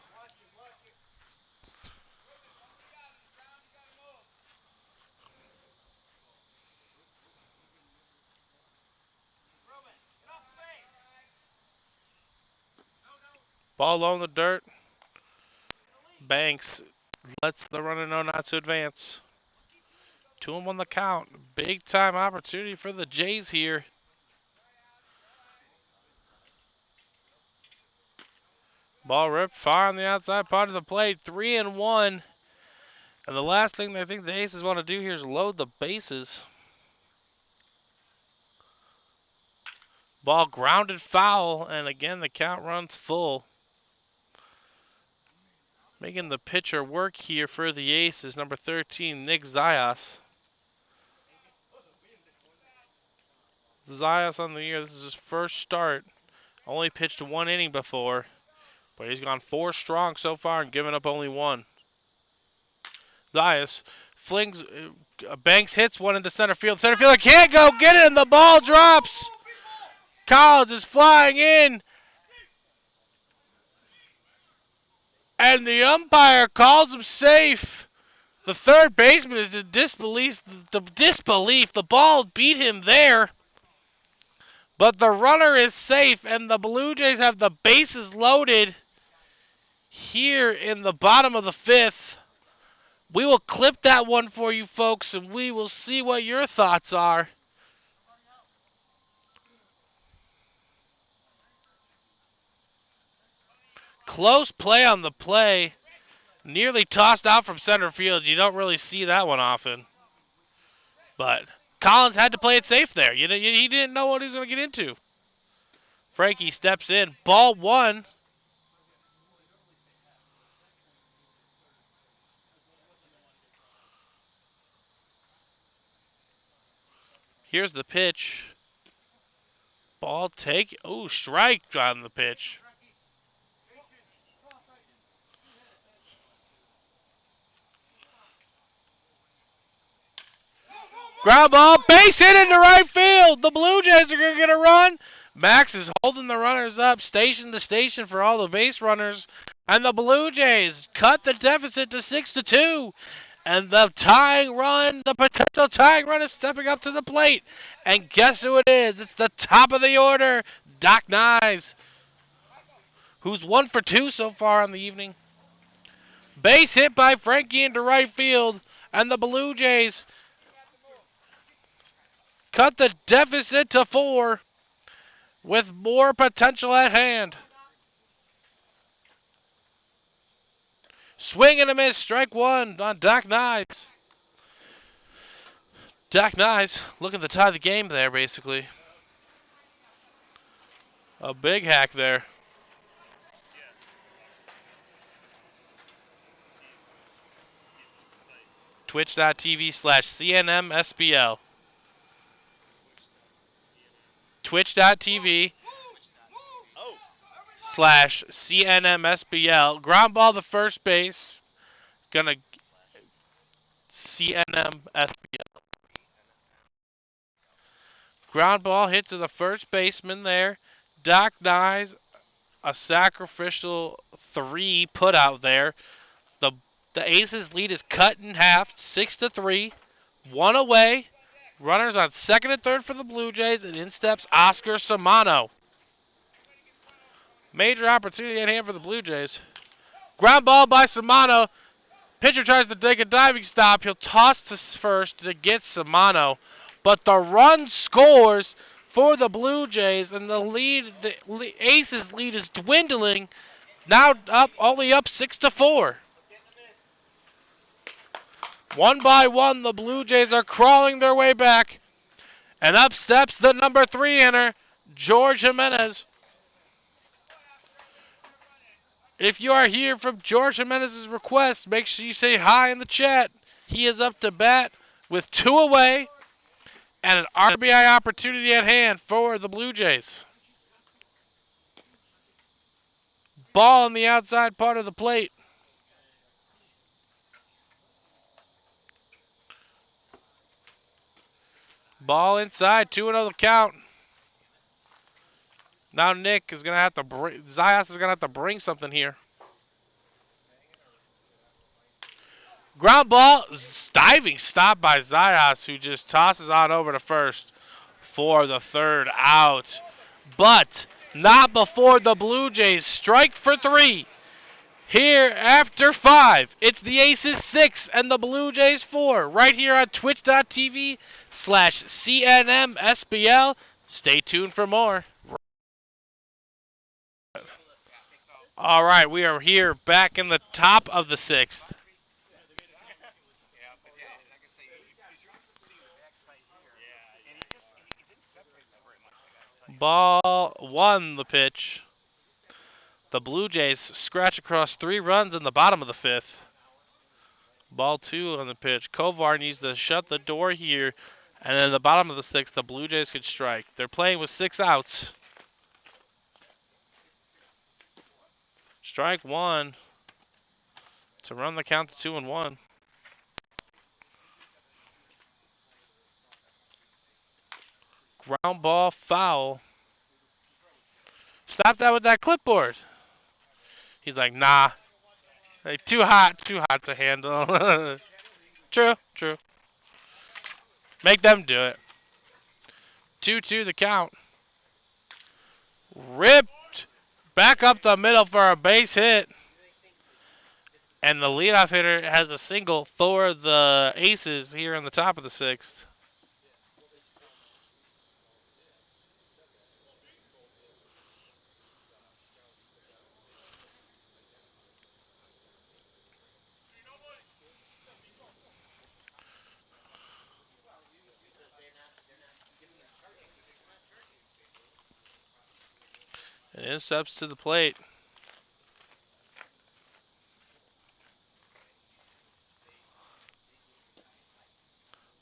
Ball low in the dirt. Banks lets the runner know not to advance. 2-1 the count. Big time opportunity for the Jays here. Ball ripped far on the outside part of the plate. 3-1. And the last thing I think the Aces want to do here is load the bases. Ball grounded foul, and again the count runs full. Making the pitcher work here for the Aces, number 13, Nick Zayas. Zayas on the year, this is his first start. Only pitched 1 inning before, but he's gone 4 strong so far and given up only 1. Zayas flings, Banks hits one into center field. Center fielder can't go get it, and the ball drops. Collins is flying in, and the umpire calls him safe. The third baseman is in disbelief. The ball beat him there, but the runner is safe, and the Blue Jays have the bases loaded here in the bottom of the fifth. We will clip that one for you folks, and we will see what your thoughts are. Close play on the play. Nearly tossed out from center field. You don't really see that one often. But Collins had to play it safe there. He didn't know what he was going to get into. Frankie steps in. Ball one. Here's the pitch. Ball take. Oh, strike on the pitch. Ground ball, base hit into right field. The Blue Jays are going to get a run. Max is holding the runners up, station to station for all the base runners. And the Blue Jays cut the deficit to 6-2. And the potential tying run is stepping up to the plate. And guess who it is? It's the top of the order, Doc Nyes, who's 1 for 2 so far on the evening. Base hit by Frankie into right field. And the Blue Jays cut the deficit to 4 with more potential at hand. Swing and a miss, strike one on Doc Nyes. Doc Nyes looking to tie the game there, basically. A big hack there. Twitch.tv/CNMSBL. Twitch.tv/CNMSBL. Ground ball to first base. Gonna CNMSBL. Ground ball hit to the first baseman there. Doc Nyes, a sacrificial 3 put out there. The Aces lead is cut in half, 6-3. 1 away. Runners on second and third for the Blue Jays, and in steps Oscar Samano. Major opportunity at hand for the Blue Jays. Ground ball by Samano. Pitcher tries to take a diving stop. He'll toss to first to get Samano. But the run scores for the Blue Jays, and the Aces lead is dwindling. Now only up 6-4. 1 by 1, the Blue Jays are crawling their way back. And up steps the number 3 hitter, George Jimenez. If you are here from George Jimenez's request, make sure you say hi in the chat. He is up to bat with 2 away and an RBI opportunity at hand for the Blue Jays. Ball on the outside part of the plate. Ball inside, 2-0 the count. Now Nick is going to have to Zayas is going to have to bring something here. Ground ball, diving stop by Zayas, who just tosses on over to first for the third out. But not before the Blue Jays strike for 3. Here after 5, it's the Aces 6 and the Blue Jays 4. Right here on twitch.tv/CNMSBL. Stay tuned for more. All right, we are here back in the top of the 6th. Ball 1, the pitch. The Blue Jays scratch across 3 runs in the bottom of the 5th. Ball 2 on the pitch. Kovar needs to shut the door here. And in the bottom of the 6th, the Blue Jays could strike. They're playing with 6 outs. Strike 1 to run the count to 2-1. Ground ball foul. Stop that with that clipboard. He's like, nah. Like, too hot to handle. True, true. Make them do it. 2-2 the count. Ripped back up the middle for a base hit. And the leadoff hitter has a single for the Aces here in the top of the sixth. And in steps to the plate.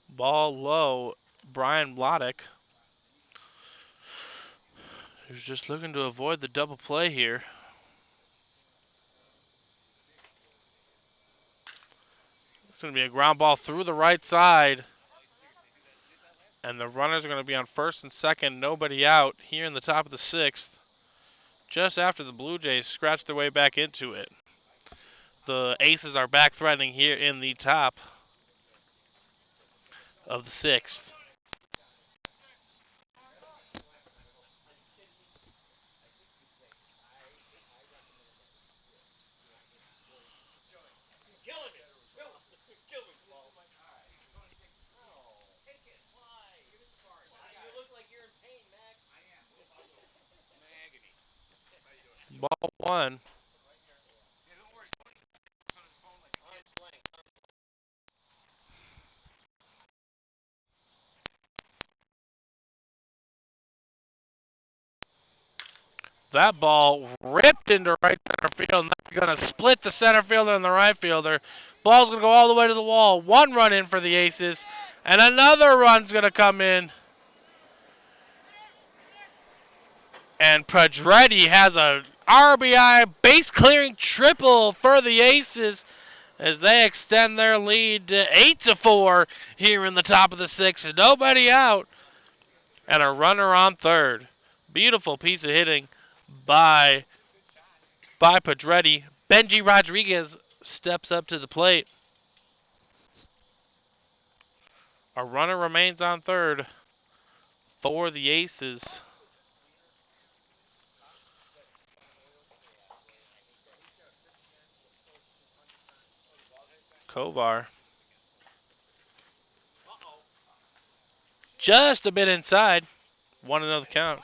Ball low. Brian Blodek, who's just looking to avoid the double play here. It's going to be a ground ball through the right side. And the runners are going to be on first and second, nobody out here in the top of the sixth. Just after the Blue Jays scratch their way back into it. The Aces are back threatening here in the top of the sixth. Ball one. That ball ripped into right center field. Now going to split the center fielder and the right fielder. Ball's going to go all the way to the wall. One run in for the Aces. And another run's going to come in. And Pedretti has a RBI base clearing triple for the Aces as they extend their lead to 8-4 here in the top of the sixth. Nobody out. And a runner on third. Beautiful piece of hitting by Pedretti. Benji Rodriguez steps up to the plate. A runner remains on third for the Aces. Kovar just a bit inside. 1-0 the count.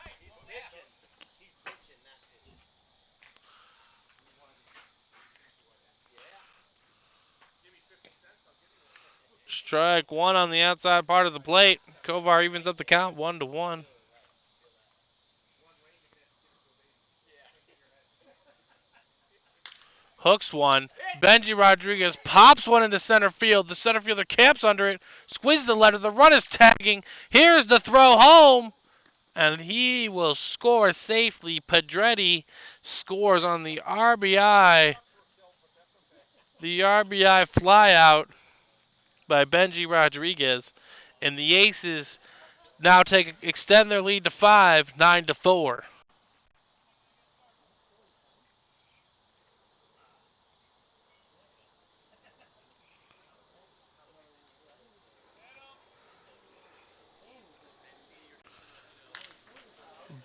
Strike one on the outside part of the plate. Kovar evens up the count 1-1. Hooks one. Benji Rodriguez pops one into center field. The center fielder camps under it. Squeezes the letter. The run is tagging. Here's the throw home. And he will score safely. Pedretti scores on the RBI. The RBI flyout by Benji Rodriguez. And the Aces now extend their lead to 5, 9-4.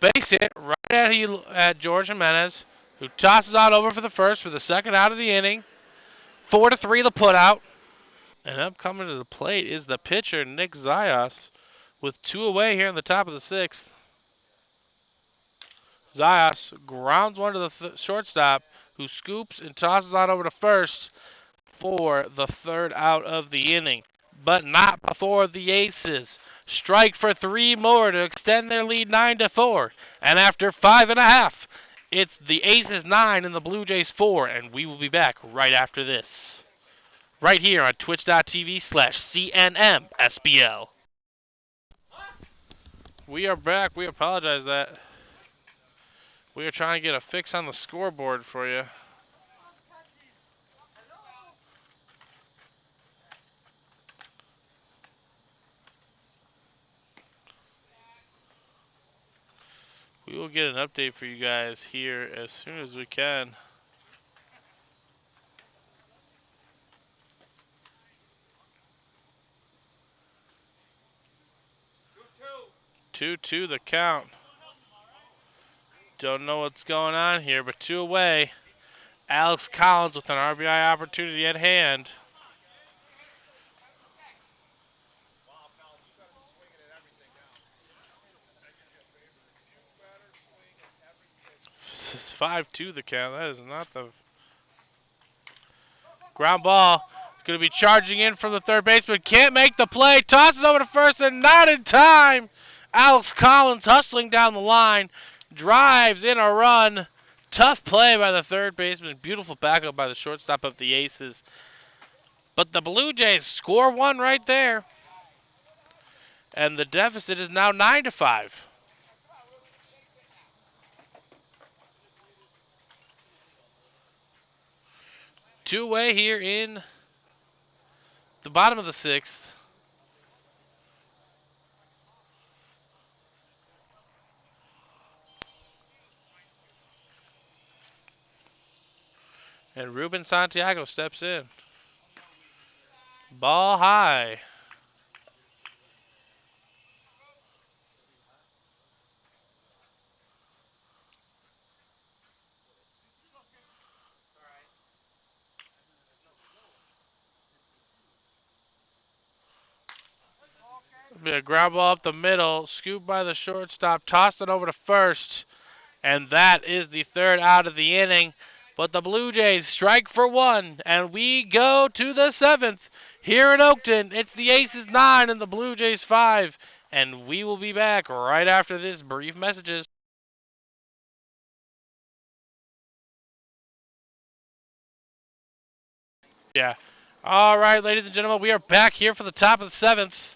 Base hit right at George Jimenez, who tosses out over for the first for the second out of the inning. 4-3 the putout. And up coming to the plate is the pitcher, Nick Zayas, with two away here in the top of the sixth. Zayas grounds one to the shortstop, who scoops and tosses out over to first for the third out of the inning. But not before the Aces strike for three more to extend their lead 9-4. And after 5.5, it's the Aces 9 and the Blue Jays 4. And we will be back right after this. Right here on twitch.tv/CNMSBL. We are back. We apologize that we are trying to get a fix on the scoreboard for you. will get an update for you guys here as soon as we can. Two-two the count. Don't know what's going on here, but two away. Alex Collins with an RBI opportunity at hand. It's 5-2 the count. That is not the ground ball. Going to be charging in from the third baseman. Can't make the play. Tosses over to first and not in time. Alex Collins hustling down the line. Drives in a run. Tough play by the third baseman. Beautiful backup by the shortstop of the Aces. But the Blue Jays score one right there. And the deficit is now 9-5. Two away here in the bottom of the sixth. And Ruben Santiago steps in. Ball high. A ground ball up the middle, scooped by the shortstop, tossed it over to first, and that is the third out of the inning. But the Blue Jays strike for one, and we go to the seventh here in Oakton. It's the Aces 9 and the Blue Jays 5, and we will be back right after this brief messages. Yeah. All right, ladies and gentlemen, we are back here for the top of the seventh.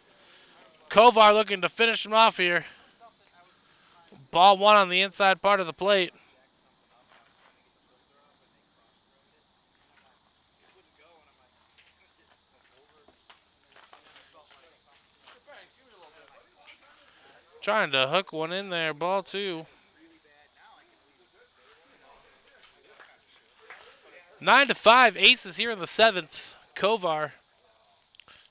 Kovar looking to finish him off here. Ball one on the inside part of the plate. Trying to hook one in there. Ball two. 9-5. Aces here in the seventh. Kovar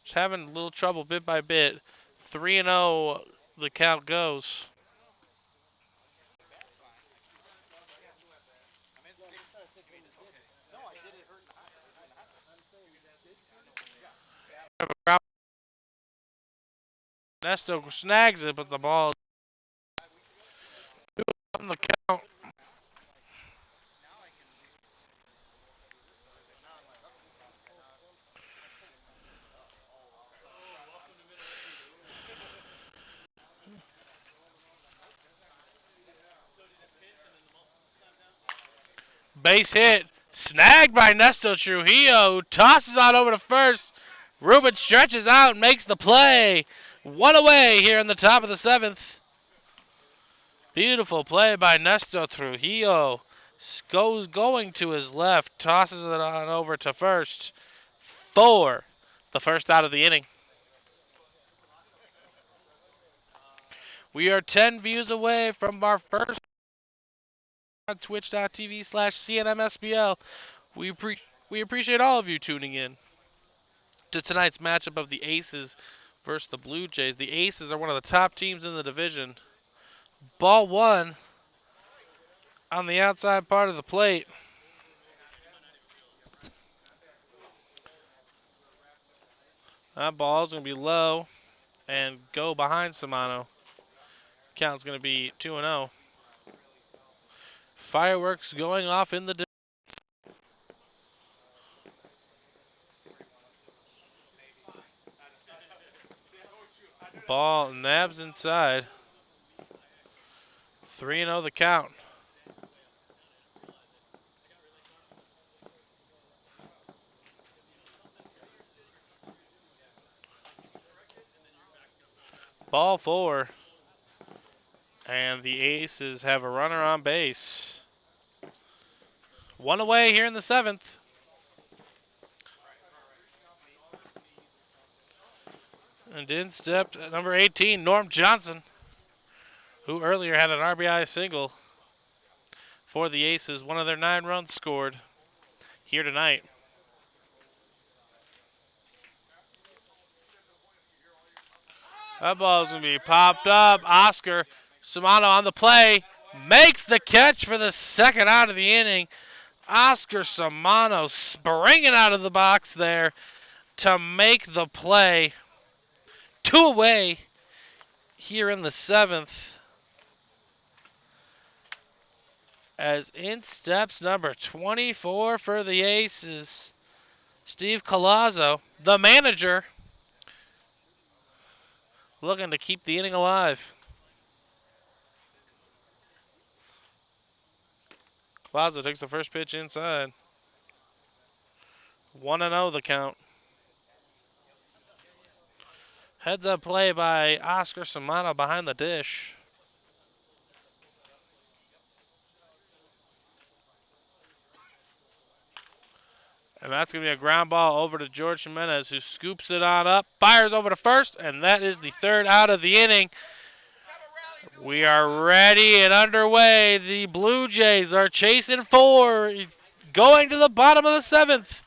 just having a little trouble bit by bit. 3-0 the count goes. Nesto snags it, but the ball on the count. Base hit. Snagged by Nesto Trujillo. Tosses out over to first. Ruben stretches out and makes the play. One away here in the top of the seventh. Beautiful play by Nesto Trujillo. Going to his left. Tosses it on over to first. For the first out of the inning. We are 10 views away from our first on twitch.tv/CNMSBL. We appreciate all of you tuning in to tonight's matchup of the Aces versus the Blue Jays. The Aces are one of the top teams in the division. Ball one on the outside part of the plate. That ball is going to be low and go behind Samano. Count's going to be 2-0. Fireworks going off in the ball nabs inside. 3-0 the count. Ball four. And the Aces have a runner on base. One away here in the seventh. And in stepped number 18, Norm Johnson, who earlier had an RBI single for the Aces. One of their 9 runs scored here tonight. That ball's going to be popped up. Oscar Samano on the play. Makes the catch for the second out of the inning. Oscar Samano springing out of the box there to make the play. 2 away here in the 7th. As in steps number 24 for the Aces, Steve Colazzo, the manager, looking to keep the inning alive. Colazzo takes the first pitch inside. 1-0 the count. Heads up play by Oscar Samano behind the dish. And that's going to be a ground ball over to George Jimenez, who scoops it on up, fires over to first, and that is the 3rd out of the inning. We are ready and underway. The Blue Jays are chasing 4, going to the bottom of the 7th.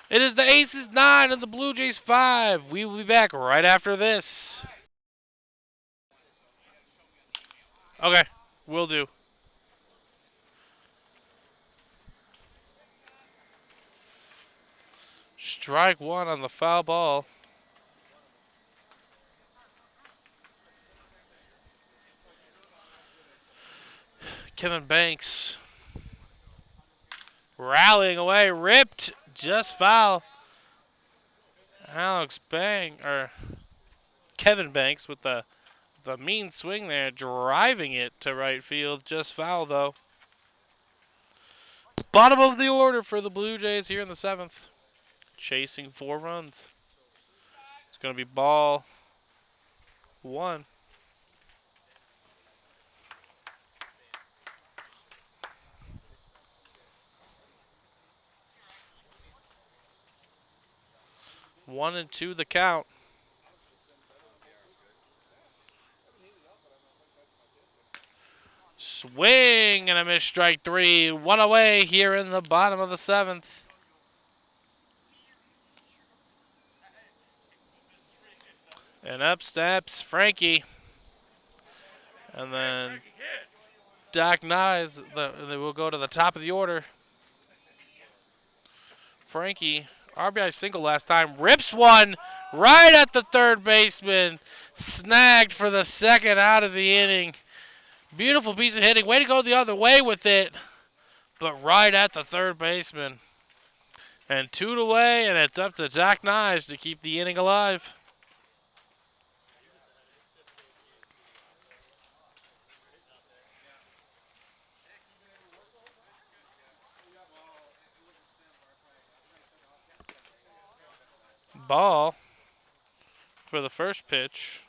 It is the Aces 9 and the Blue Jays 5. We will be back right after this. Okay, will do. Strike 1 on the foul ball. Kevin Banks rallying away, ripped, just foul. Kevin Banks with the mean swing there, driving it to right field, just foul though. Bottom of the order for the Blue Jays here in the 7th, chasing 4 runs. It's going to be ball 1. One and 2 the count. Swing and a miss, strike 3. 1 away here in the bottom of the 7th. And up steps Frankie. And then Doc Nyes, they will go to the top of the order. Frankie, RBI single last time, rips one right at the third baseman. Snagged for the 2nd out of the inning. Beautiful piece of hitting. Way to go the other way with it. But right at the third baseman. And 2 away, and it's up to Doc Nyes to keep the inning alive. Ball for the first pitch.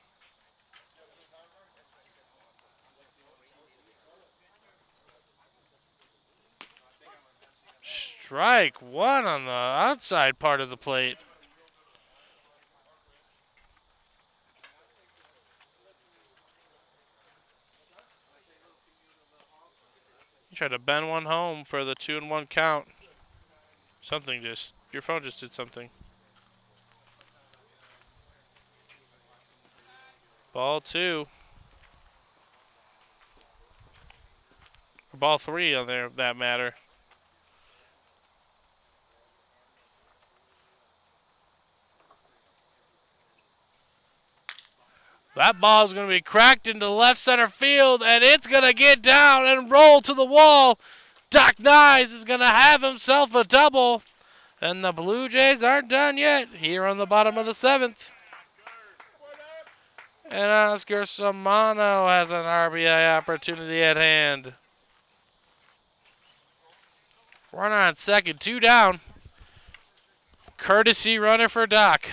Strike 1 on the outside part of the plate. You tried to bend one home for the 2-1 count. Your phone just did something. Ball 2. Or ball 3 on there, that matter. That ball is going to be cracked into left center field, and it's going to get down and roll to the wall. Doc Nyes is going to have himself a double, and the Blue Jays aren't done yet here on the bottom of the 7th. And Oscar Samano has an RBI opportunity at hand. Runner on second, 2 down. Courtesy runner for Doc.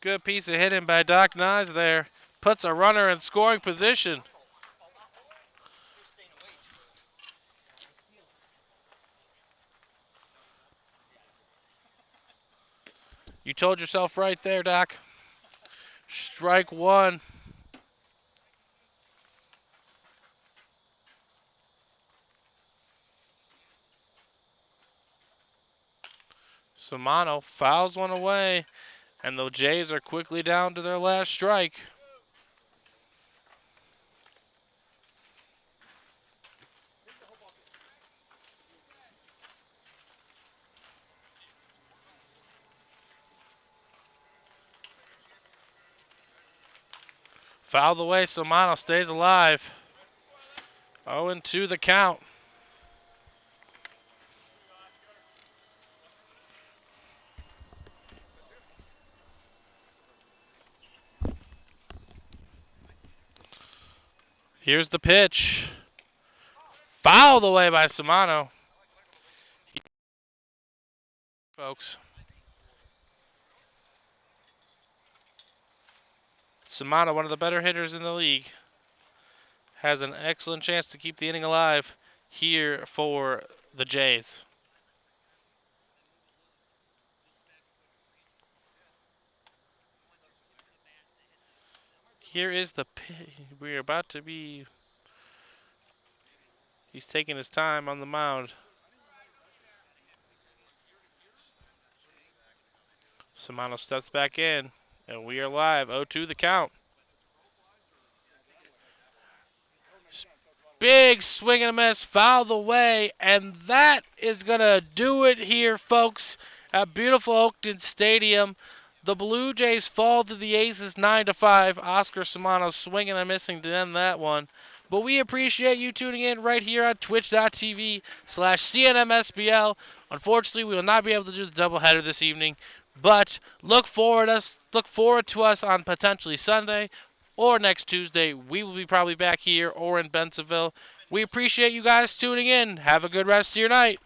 Good piece of hitting by Doc Nyes there. Puts a runner in scoring position. You told yourself right there, Doc. Strike one. Samano fouls one away, and the Jays are quickly down to their last strike. Fouled away, Samano stays alive. 0-2 the count. Here's the pitch. Fouled away by Samano. Folks. Samano, one of the better hitters in the league, has an excellent chance to keep the inning alive here for the Jays. Here is the pitch. We're about to be... He's taking his time on the mound. Samano steps back in, and we are live. 0-2 the count. Big swing and a miss, fouled away, and that is going to do it here, folks, at beautiful Oakton Stadium. The Blue Jays fall to the Aces 9-5. Oscar Samano swinging and missing to end that one. But we appreciate you tuning in right here on twitch.tv/CNMSBL. Unfortunately, we will not be able to do the doubleheader this evening, but look forward to us on potentially Sunday or next Tuesday. We will be probably back here or in Bentonville. We appreciate you guys tuning in. Have a good rest of your night.